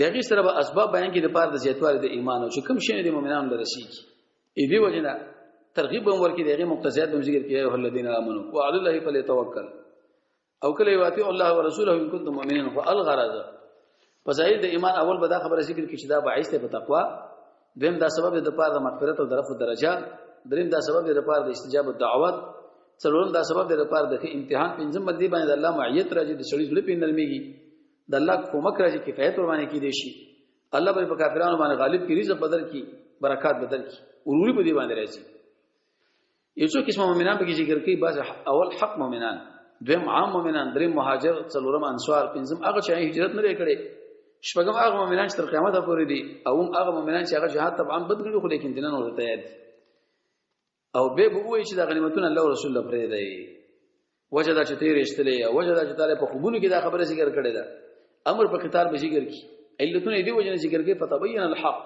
دغه سره به اسباب بیان کې د پاره د زیاتوالي د ایمان او چې کوم شی د مؤمنانو لرسيږي ای دی وجنه ترغیب هم ورکې دغه مقتضیات هم ذکر کړي او الذين امنوا وعلى الله فليتوکل او کله یواتی الله ورسوله ان کنتم مؤمنین فالغرض فزایل د ایمان اول به دا خبره ذکر کړي چې دا باعث ته په تقوا دیم دا سبب د پاره د مغفرت او د رفع درجات دریم دا سبب د پاره د استجابت دعوت څلورم دا سبب د لپاره د امتحان پنځم باندې باندې الله معیت راځي د شړې زړه په نرميږي د الله کومک راځي کفایت ور باندې کې دي شي الله به په کافرانو باندې غالب کی رزق بدل کی برکات بدل کی اوروري په دې باندې راځي یو څو قسم مؤمنان به ذکر کوي بعض اول حق مؤمنان دویم عام مؤمنان دریم مهاجر څلورم انصار پنځم هغه چې هجرت نه کړي شپږم هغه مؤمنان چې تر قیامت پورې دي او هغه مؤمنان چې هغه جهاد طبعا بدګړي خو لیکن دینه نه ورته یاد او به وایي چې د غنیمتونو الله او رسول الله پرې دی وجدا چې تیر استلې او وجدا چې تعالی په خوبونو کې دا خبره ذکر کړې ده امر په قطار به ذکر کی علتونه دې وجنه ذکر کې فتبین الحق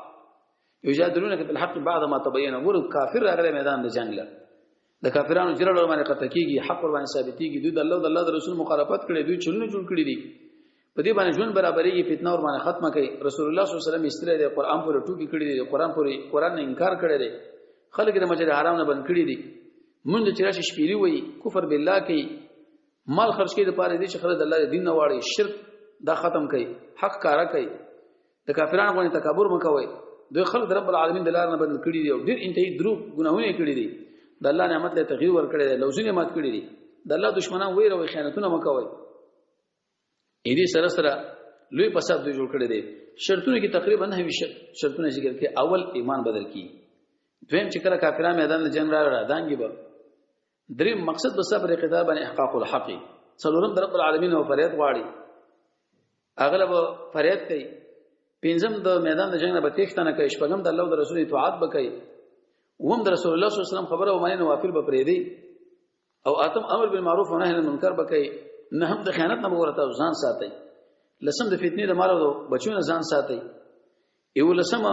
یجادلونک بالحق بعد ما تبین ور کافر راغله میدان د جنگ له د کافرانو جرړ باندې قطع کیږي حق ور باندې ثابتيږي دوی د الله او د الله د رسول مخالفت کړي دوی چلونه جوړ کړي دي په دې باندې ژوند برابرېږي فتنه ور باندې ختمه کوي رسول الله صلی الله علیه وسلم استلې د قران پر ټوکی کړي دي قران نه انکار کړي دي خلک د مسجد حرام نه بند کړي دي مونږ چې راشي شپېری وای کفر بالله کوي مال خرج کوي د پاره دي چې خلک د الله دین نه واړي شرک دا ختم کوي حق کارا کوي د کافرانو باندې تکبر مکوي دوی خلک رب العالمین د لار نه بند کړي دي او ډیر انتهایی درو ګناهونه کړي دي د الله نعمت له تغییر ور کړی دی لوزونه مات کړی دي د الله دشمنان ویره او خیانتونه مکوي اې دې سره سره لوی فساد دوی جوړ کړی دي شرطونه کې تقریبا نه وي شرطونه ذکر کې اول ایمان بدل کی دویم چې کله کافرانو میدان د جنگ را دانګي به دریم مقصد به صبر قتال باندې احقاق الحق څلورم رب العالمین او فریاد غواړي اغلب فریاد کوي پنځم د میدان د جنگ نه به تښتنه کوي شپږم د الله او د رسول اطاعت وکړي وهم د رسول الله صلی الله علیه وسلم خبره او معنی نوافل به پرې دی او اتم امر بالمعروف و نهی عن المنکر وکړي نه هم د خیانت نه ورته ځان ساتي لسم د فتنې د مال او بچو نه ځان ساتي یو لسم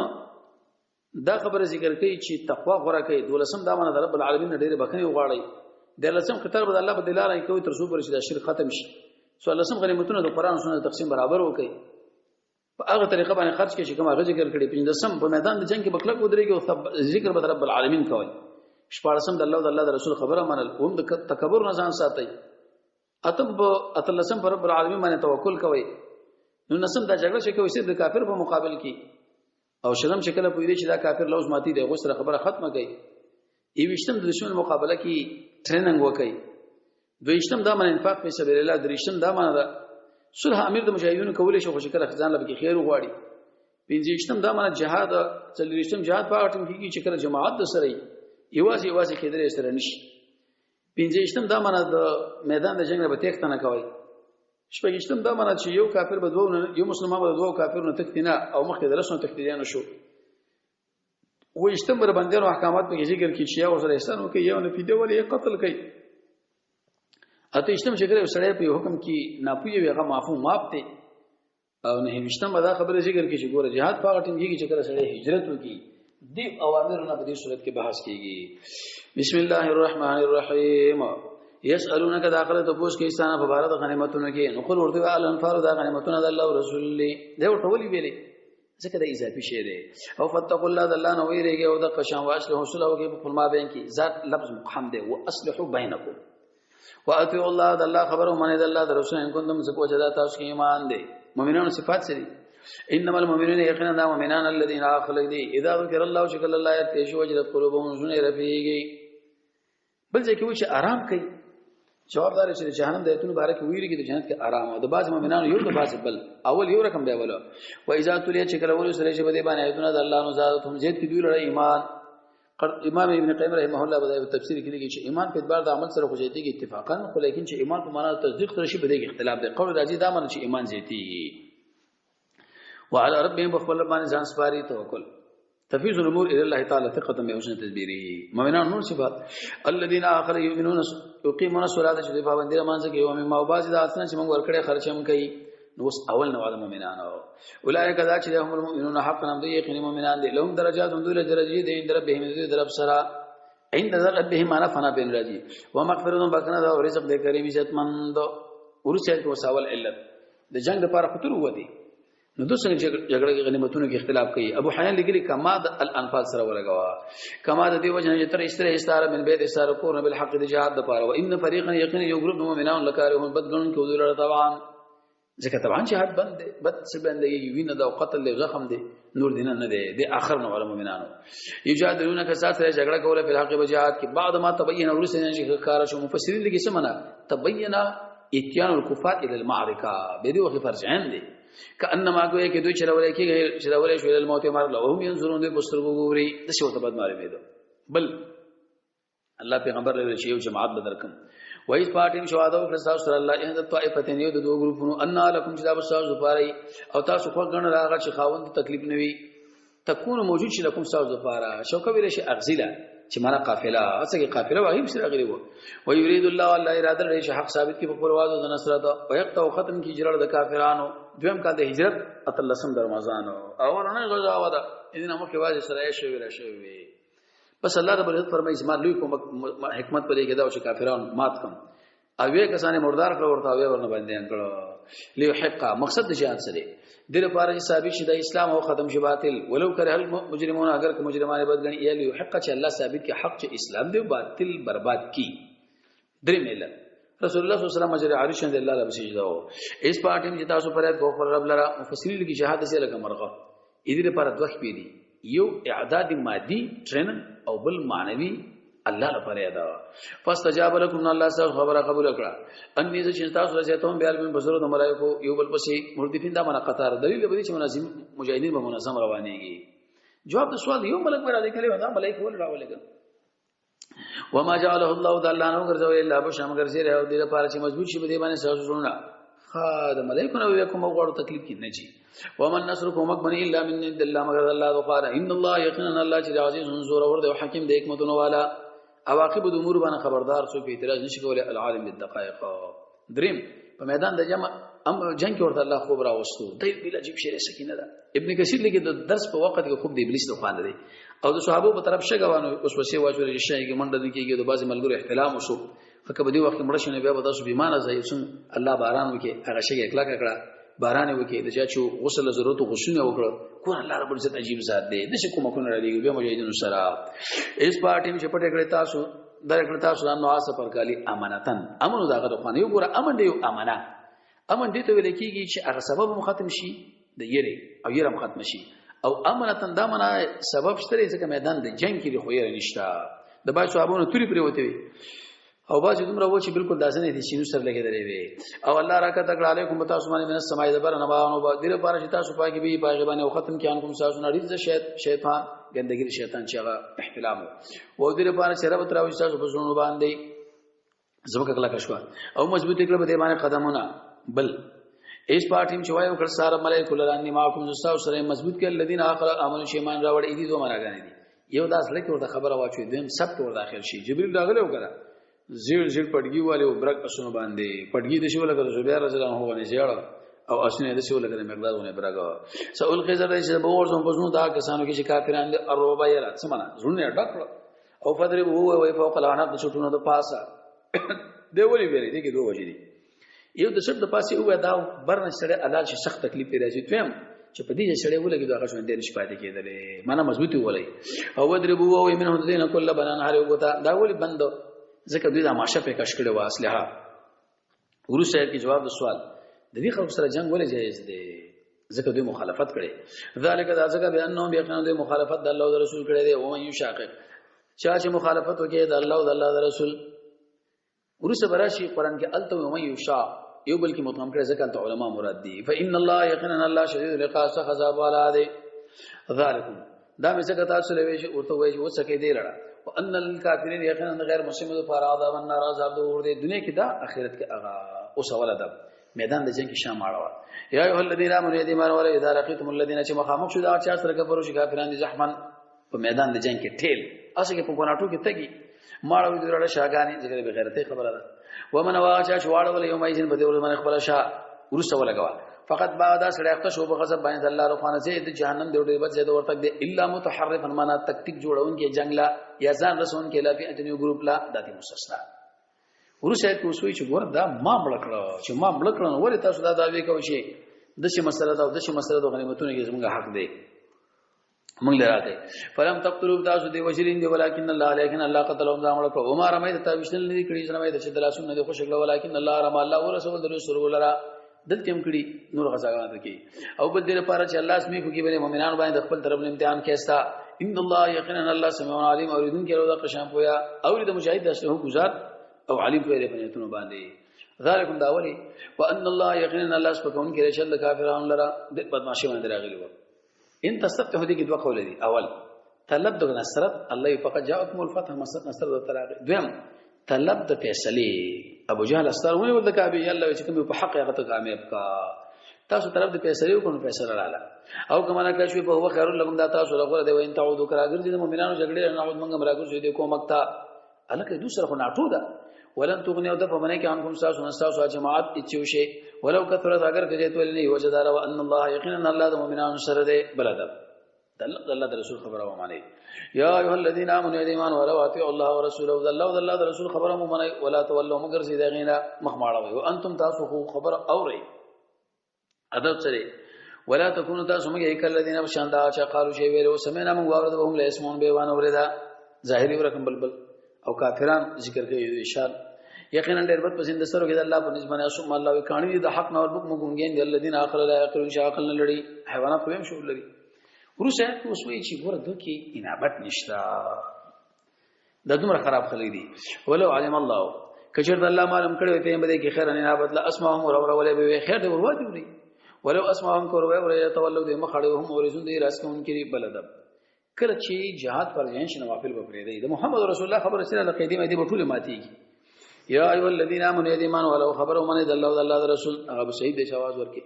دا خبره ذکر کوي چې تقوا غوړه کوي دولسم دا معنی د رب العالمین ډېر بخنه وغواړي د لسم خطر به الله په دلاره کوي تر څو پر چې دا شرک ختم شي سو لسم غنیمتونه د قران او سنت تقسیم برابر وکړي په هغه طریقه باندې خرج کې چې کوم هغه ذکر کړي پنځم په میدان د جنگ کې بکلک ودرېږي او ذکر به رب العالمین کوي شپږم د الله او د الله د رسول خبره منل هم د تکبر نه ځان ساتي اتلسم پر رب العالمین باندې توکل کوي نو نسم دا جګړه چې کوي چې د کافر په مقابل کې او شلم شکل په دې چې دا کافر لوز ماتي دی غوسره خبره ختمه کوي ایوشتم د دشمن مقابله کې ټریننګ وکړي دویشتم دا من انفاق په سبیل الله دریشتم دا من صلح امیر د مجاهدینو کولې شو خوشکر خزان لبه کې خیر وغواړي پنځشتم دا من جهاد څلورشتم جهاد په اټم کې چې کله جماعت د سره یوازې کېدل سره نشي پنځشتم دا من د میدان د جنگ په تختنه کوي شپږشتم دا من چې یو کافر به دوه یو مسلمان به دوه کافرونو تختینه او مخکې درسونه تختیدانه شو وېشتم بر باندې احکامات په ذکر کې چې یو سره احسان وکي یو نه پیډه ولې قتل کوي اته اشتم چې کړو سړی په حکم کې ناپوهي هغه معفو معاف ته او نه مشتم دا خبره ذکر کی چې ګوره jihad په غټین کې چې کله سره هجرت وکي دی اوامرونه په دې صورت کې بحث کیږي. بسم الله الرحمن الرحیم. یسالونک داخله تاسو کې استانه په بار د غنیمتونو کې نو قل ورته الانفار د غنیمتونو د الله او رسول الله دا ټولي ویلي ځکه د اضافي شی دی. او فتقوا الله د الله نو ویریږي او د قشان واشله حصول او کې په فرما بین کې ذات لفظ مقحم دی واصلحوا بینکم واطيعوا الله د الله خبرو منه د الله د رسول ان کوم سکو چې دا تاسو کې ایمان دی. مؤمنانو صفات سری انما المؤمنون یقینا دا مؤمنان الذين اخلق دي اذا ذكر الله شکل الله يتشو وجلت قلوبهم زنه رفيږي. بل ځکه و چې آرام کوي جوابدار چې جهنم د ایتونو باره کې ویریږي د جنت کې آرام او د باز مؤمنانو یو د باز بل اول یو رقم دی اول و اذا تلیا چې کله ول سره چې بده باندې ایتونه د الله نو زادتهم زید کې دوی لري ایمان. امام ابن قیم رحمه الله بدایي تفسیر کې لګي چې ایمان په اعتبار د عمل سره خو زیاتي کې اتفاقا خو لیکن چې ایمان په معنا تصدیق سره شي بده کې اختلاف دی. قول راځي دا معنی چې ایمان زیاتی وعلى ربهم بخبل باندې ځان سپاري توکل تفیض الامور الى الله تعالی ثقه بحسن تدبیره. مؤمنان نور صفات الذين اخر يؤمنون يقيمون الصلاه چې په باندې مانځي کې او ما باز د اسنه چې موږ ورکړې خرچم کوي نو اول نو د مؤمنانو اولئک ذا چې هم المؤمنون حقا هم دي یقین مؤمنان دي لهم درجات هم دوله درجه دي در به هم دي در سره عند ربهم معنا فنا بين راجي ومغفرة بکنه دا رزق دې کریم عزت مند ورسې کو سوال علت د جنگ لپاره خطر ودی نو دوسنه جګړه کې غنیمتونو کې اختلاف کوي. ابو حیان لګلی کما د الانفال سره ولګوا کما د دې وجه چې تر استره استاره من بيت استاره کور بالحق د جهاد د پاره و ان فريقا يقين یو ګروپ مؤمنان لکارهم بدګن کو دلته طبعا ځکه طبعا جهاد بند بد څه بندګي وینه دا قتل له زخم دي نور دینه نه دي د اخر نو علماء مؤمنانو یجادلون کسات سره جګړه کوله په حق بجهاد کې بعد ما تبین ورسنه چې کار شو مفسرین لګي سمنا تبین اتيان الكفار الى المعركه به دي وخت فرجان دي کانما کوي کې دوی چرولې کې چرولې شو له موت مر له هم ينظرون دي بستر وګوري د شو ته بد ماري مې بل الله پیغمبر له شی او جماعت بدرکم وایس پاتیم شواده او رسول صلی الله علیه وسلم طائفتین یو د دوه ګروپونو ان لکم چې دا بساو زفاری او تاسو خو غن راغه چې خاوند تکلیف نوي تكون موجود شي لكم ساو زفارا شوکه ویل شي اغزله چې معنا قافله اسګه قافله واهیم سره غلی وو و یرید الله والله اراده لري چې حق ثابت کی په پرواز د نصرت او یقطع ختم کی جرړ د کافرانو دویم کال د هجرت اتلسم د رمضان او نه غزا ودا اذن مخ واجب سره شوی را شوی بس الله رب العزت فرمایي اسمان لوی کوم حکمت پرې کې دا چې کافرانو مات کم او یې کسانه مردار کړ ورته وی ورنه باندې انکړه لیحق مقصد د جهاد سره د لپاره چې ثابت شي د اسلام او ختم شي باطل ولو کرے المجرمون اگر که مجرمانه بدګنی یا لیحق چې الله ثابت کې حق چې اسلام دی باطل برباد کی درې مله رسول الله صلی الله علیه وسلم اجر عرش اند الله رب سجدا او اس پاټیم چې تاسو پرې غفر رب لرا مفسرین کې جهاد سره لکه مرغه دې لپاره دوه پیری یو اعداد مادي ټرین او بل معنوي الله لپاره ادا فاستجاب لكم الله سبحانه خبره قبول کړه ان دې چې تاسو راځي بیا من بصرو د ملائکه یو بل پسې مردفین دا معنا قطار دلیل به چې منظم مجاهدین به منظم روانيږي. جواب د سوال یو ملک پر راځي کله دا ملائکه ول راولګ وما جعله الله تعالی نو ګرځو الا بشم ګرځي راو دې لپاره چې مضبوط شي به دې باندې تاسو شروع خاد ملائکه نو کوم وګړو تکلیف کې نه چی ومن نصركم مقبن الا من عند الله مگر الله قال ان الله يقينا الله چې عزيز زور اور او حکیم د حکمتونو والا عواقب د امور باندې خبردار سو په اعتراض نشي کولای العالم بالدقائق دریم په میدان د جنگ جنگ کې ورته الله خوب راوستو دای بل عجیب شی سکینه ده ابن کثیر لیکي د درس په وخت کې خوب د ابلیس له خوا لري او د صحابه په طرف شګوانو اوس وسې واجب شي کې منډه کېږي د بعضی ملګرو احترام وشو فکه په دې وخت مړ شنه بیا به تاسو بیمانه ځای سن الله باران وکي هغه شی اکلا کړه باران وکي د چا چې غسل ضرورت غسونه وکړه کو الله رب العزت عجیب ذات دی د شکو مکو نه لري بیا مجاهدینو سره اس پارټیم چې پټه کړه تاسو درکړه تاسو نو آسه پر کالی امانتن امنو داغه د خانه یو ګره امن دی امانه امن دې ته ویل کېږي چې هغه سبب ختم شي د یری او یرم ختم شي او امانتن دا معنا سبب شته چې میدان د جنگ کې خو یې نشته د باج صحابونو توري پرې وته وي او باج دومره و چې بالکل داسې نه دي شینو سره لګیدلې وي او الله راکته تکړه علیکم تاسو باندې من السماء دبر نبانو با دغه بار چې تاسو پاکي به پاګې باندې او ختم کیان کوم تاسو نه ریځ شیطان ګندګي شیطان چې هغه احتلام او دغه بار چې رب تراوي تاسو په زړونو باندې زمکه کلا کښوا او مضبوطی کړه به باندې قدمونه بل ایس پارټیم چې وایو کړ ساره ملائکه لرانی ما کوم زستا سره مضبوط کړه الذين اخر امنوا شیمان راوړ اې دي دوه مراګانی دي یو داس لکه ورته خبره واچو دیم سب ته داخل شي جبريل راغله وکړه زیر پټګي والے او برک اسونه باندې پټګي د شو لګره زبیر رضی الله عنه زیړ او اسنه د سیول لګره مقدارونه برګه سئول خزر چې بورزم بزنو دا کسانو کې چې کافران دي اروبا یې رات سمانه زړونه ډک او فدرب هو وي فوق العنق د چټونو د پاسه دی ولي ویری دي کې دوه وجې دي یو د شپ د پاسه هو دا برن سره علال شي سخت تکلیف پیدا شي تویم چې په دې سره ولګي دا غشون دې نشپاتې کېدلې معنا مضبوطی ولای او ودرب هو وي منه دین کله بنان هر یو ته دا ولي بند ځکه دوی دا ماشه په کش کړي واسلحه ورسره کې جواب د سوال د دې خلکو سره جنگ ولې جایز دی ځکه دوی مخالفت کړي ذالک دا ځکه به انهم یقینا دوی مخالفت د الله او رسول کړي دی او من یشاقق چا چې مخالفت وکړي د الله او د الله رسول ورسره براشي قران کې الته او من یشا یو بل کې متهم کړي ځکه ته علما مراد دي فإن الله یقینا الله شدید العقاب خذاب والا دی ذالکم دا مې څنګه تاسو لوي چې ورته وایي او څه کې دی لړا وان الکافرین یقینا غیر مسلمان لپاره عذاب النار عذاب د اور دی دنیا کې دا آخرت کې هغه او سوال ده میدان د جنگ کې شام اړه یا ایه الذین آمنوا یذمر ولا اذا لقیتم الذین چې مخامخ شو دا چا سره کفرو شي کافران دي زحمن په میدان د جنگ کې ټیل اسه کې په ګوناټو کې تګي ماړو دې راړه شاګانی ذکر به غیرته خبره ده ومن واچا شواړه ول یوم ایزن بده ول من خبره شا ورسه ولګوا فقط بعد سره اخته شو په غضب باندې الله روخانه زه د جهنم دی ډېر بد زه ورتک دی الا متحرفا معنا تکتیک جوړون کې جنگ لا یا ځان رسون کې لا فئتنی ګروپ لا داتي مستثنا ورسه کو سوي چې ګور دا ما بلکړه چې ما بلکړه ولې تاسو دا داوی کوئ چې دشي مسله دا دشي مسله د غنیمتونو کې زموږ حق دی موږ لراته فلم تقتلوا تاسو دی وجرین دی ولکن الله لیکن الله قتلهم ځامل کو عمر مې ته وشل نه کړي چې مې د شدلاسون نه خوشګل ولکن الله رحم الله او رسول د رسول الله دلته هم کړي نور غزاګان دي او بل دې لپاره چې الله اسمي خو کې به مؤمنان باندې خپل طرف امتحان کېستا ان الله یقینا الله سميع عليم اوریدون کې روزه قشام پویا او د مجاهد دسته گزار او علیم په دې پنځتونو باندې ذالکم داولی وان الله یقینا الله سبحانه کې رشد کافرانو لرا د بدمعشي باندې راغلی و ان تستفتحوا دي کې دوه قول دي اول طلب د نصرت الله فقط جاءكم الفتح نصر د تراغ دویم طلب د فیصله ابو جهل استرونه ول د کعبه الله چې کوم په حق هغه ته کامیاب کا تاسو طرف د فیصله وکړو فیصله رااله او کما نه کښوی په هو خیر لكم دا تاسو لغره دی وین تعودوا کراګر دي د مؤمنانو جګړه نه عود منګم راګر دي کومک تا الکه دوسر خو ناټو ده ولن تغنيوا دفمنه کې انکم تاسو جماعت اچوشه ولو کثرت اگر کجه تو نه وجدار وان الله یقینا الله د مؤمنانو سره دی بلد الله د رسول خبره و معنی یا ایه الذین آمنوا ایمان ولو اطیعوا الله ورسوله الله د رسول خبره و معنی ولا تولوا مگر زیدا غینا مخماړه و انتم تاسو خبر اوري ادب سره ولا تكونوا تاسو مګه یک الذین بشاندا چا قالو شی ویلو سمعنا من واورد وهم لا اسمون بیوان اوردا ظاهری ورکم بلبل او کافران ذکر کوي ارشاد یقینا ډېر بد پسند سره کې الله په نسبت اسم الله وکانی د حق نور بک مګونګین دي الذين اخر لا يقرون شاقل لړي حیوانات هم شو لري ورسه اوس وی چې ګور دوکي انابت نشتا د دومره خراب خلک دي ولو علم الله کچر د الله معلوم کړي ته بده کې خیر نه انابت لا اسمعهم ولې به خیر دی ورواتی وي ولو اسمعهم کور وي تولوا دي مخړهم ورزون دي راس کوم کړي بلدب کله چې جهاد پر ځین شنو نوافل به پرې دی د محمد رسول الله خبر سره د قیدی مې دی بټوله ماتي یا ایو الذین آمنوا ایمان ولو خبروا من الله او الله رسول هغه صحیح د شواز ورکی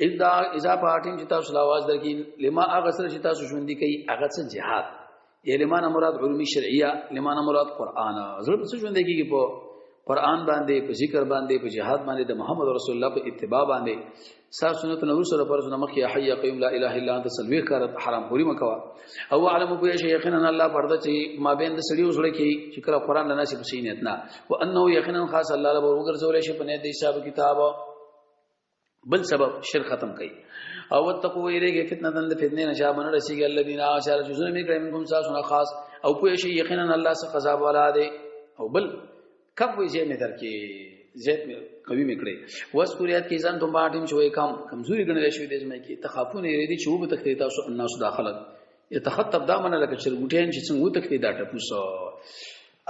اذا پاټین چې تاسو आवाज درکې لما هغه سره چې تاسو ژوند دي کوي هغه څه جهاد یې لمانه مراد علوم شرعیه لمانه مراد قران زړه څه ژوند کېږي په قران باندې په ذکر باندې په جهاد باندې د محمد رسول الله په اتباع باندې سا سنت نور سره پر سنت مخ یا حي قيوم لا اله الا انت سلوي کار حرام پوری مکوا او علم په شي یقینا الله پرده چې ما بین د سړیو سره کې چې کړه قران لنه شي بسینت نه وانه یقینا خاص الله له وګرځول شي په نه د حساب کتاب بل سبب شر ختم کړي او وتقوا الیه فتنه د فتنه نشابن رسیږي الذين اشار جزء من منكم ساسنا خاص او په شي یقینا الله څخه عذاب والا دی او بل کب وی زه مې درکې زید قوی میکړي واسکوریات کې ځان ته باټیم شوې کم کمزوري ګڼل شوې د ځمې کې تخافون یریدي چې وب تختی تاسو الناس داخله يتخطب دامن لکه چرګوټین چې څنګه تختی دا ټپوسو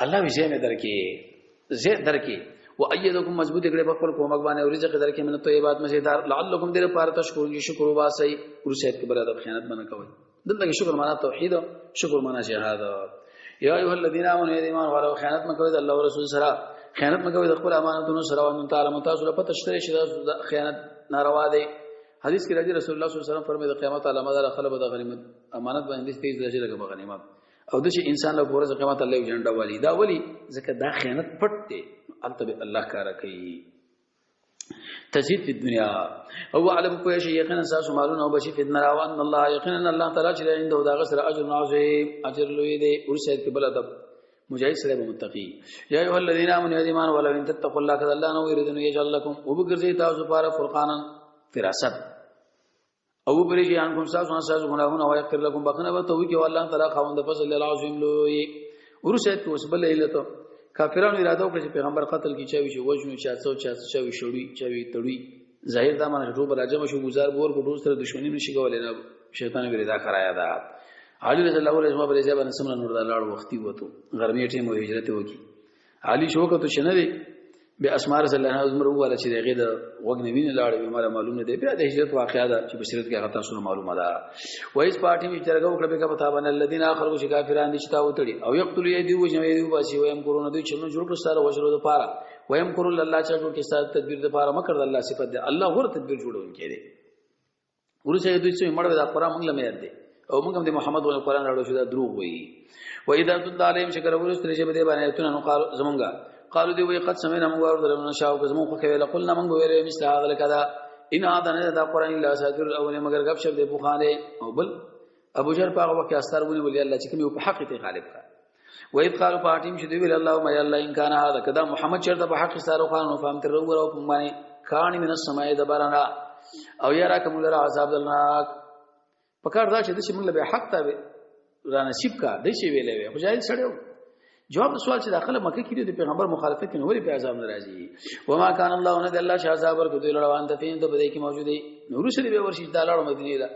الله وی زه مې درکې زید درکې وایدکم مضبوط کړي په خپل کومک باندې او رزق درکې من طیبات مزیدار لعلکم دیر پاره تشکرون شکر واسي ورسېت کې بل ادب خیانت باندې کوي دلته شکر معنا توحید شکر معنا شهاد یا ایه الذین آمنوا ایمان والو خیانت مکوئ د الله او رسول سره خیانت مکوئ د خپل امانتونو سره او تعالی متاسو له پته شته چې خیانت ناروا دی حدیث کې راځي رسول الله صلی الله علیه وسلم فرمایي د قیامت علامه ده خلب د غنیمت امانت باندې تیز درجه لګه غنیمت او د چې انسان له ورځ قیامت الله جنډه والی دا ولی ځکه دا خیانت پټ دی البته الله کار کوي تزيد في الدنيا او علم کوی شي یقینا ساس مالون او بشي في الدنيا وان الله یقینا الله تعالی چې عنده دا غسر اجر عظیم اجر لوی دی ورسید کې بل ادب مجاهد سره متقی یا ایه الذين امنوا ایمان ولو ان تتقوا الله كذا الله نو يريدون يجعل لكم وبغرزي تاسو لپاره فرقانا فراست او بريجي انكم ساس غناهون او يغفر لكم بخنه وتوي کې والله تعالی خوند فضل العظیم لوی ورسید کې وسبل ایلته کافرانو اراده وکړه چې پیغمبر قتل کی چاوي شو وجنو 400 چاوي شوړي چاوي تړوي ظاهر دا معنی ټوب راځم شو گزار بور کو دوسر دښمنی نشي کولای نه شیطان ویردا کرایا دا علي رضی الله عنه باندې ځبن سمره نور دا لاړ وختي وته غرمې ټیم هجرت وکي علي شوکه تو شنه دی به اسماء رضی الله عنها عمر وواله چې دغه د وګنوینه لاړ به مال معلومه دی بیا د هجرت واقعا ده چې بصیرت کې غلطه سره معلومه ده وایس پارټي می چرګه وکړه به کا پتا باندې الذين اخروا شکافران دي چې تا وتړي او یقتلوا يدي وجنوي دی باسي ويم کورونه دوی چې نو جوړ سره وشرو د پاره ويم کور الله چې جوړ کې سات تدبیر د پاره مکر الله صفات ده الله ور تدبیر جوړون کې دي ورسې دوی چې مړ د قرآن موږ لمه دي او موږ د محمد او قرآن راړو شو دا دروغ وایي و اذا تد عليهم شکر ورستری چې به باندې اتنه نو قال زمونږه قالوا دی وی قد سمعنا موږ ورته شاو کزمو خو ویل قلنا موږ ویل مثل هذا لکذا ان هذا نه دا قرآن الا ساتر الاول مگر غب شپ د بوخانه او بل ابو جهل په هغه وخت استرونه ولي الله چې کوم په حق ته غالب کا و اذ قالوا فاتیم چې دی ویل اللهم یا الله ان كان هذا کذا محمد چرته په حق سره قانون فهم تر ورو په باندې کانی من السماء دبرنا او یرا کوم لرا عذاب الناک پکړ دا چې د موږ له حق ته را نصیب کا د شی ویلې وي خو جاهل سړیو جواب سوال چې داخله مکه کې د پیغمبر مخالفت کې نوري په عذاب ناراضي و ما كان الله ان الله شاذاب ورکو دی لړوان ته فين ته بده کې موجودي نور سړي به ورشي د لاړو مدینه لا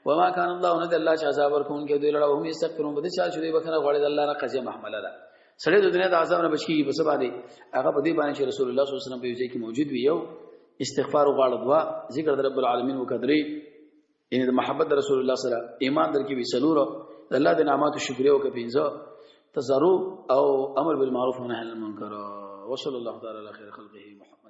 و ما كان الله ان الله شاذاب ورکو کې دی لړو هم استغفرون بده چا شوی بکنه غوړي د الله نه قضیه محمله ده سړي د دنیا د عذاب نه بچي په سبا دي هغه په دې باندې چې رسول الله صلی الله علیه وسلم په یوځای کې موجود وي یو استغفار او غاړه دعا ذکر د رب العالمین وکدري ان د محبت رسول الله سره ایمان درکې وي سلور الله د نعمت شکر او کپینځه تزرع او امر بالمعروف ونهي عن المنکر وصلى الله تعالى على خير خلقه محمد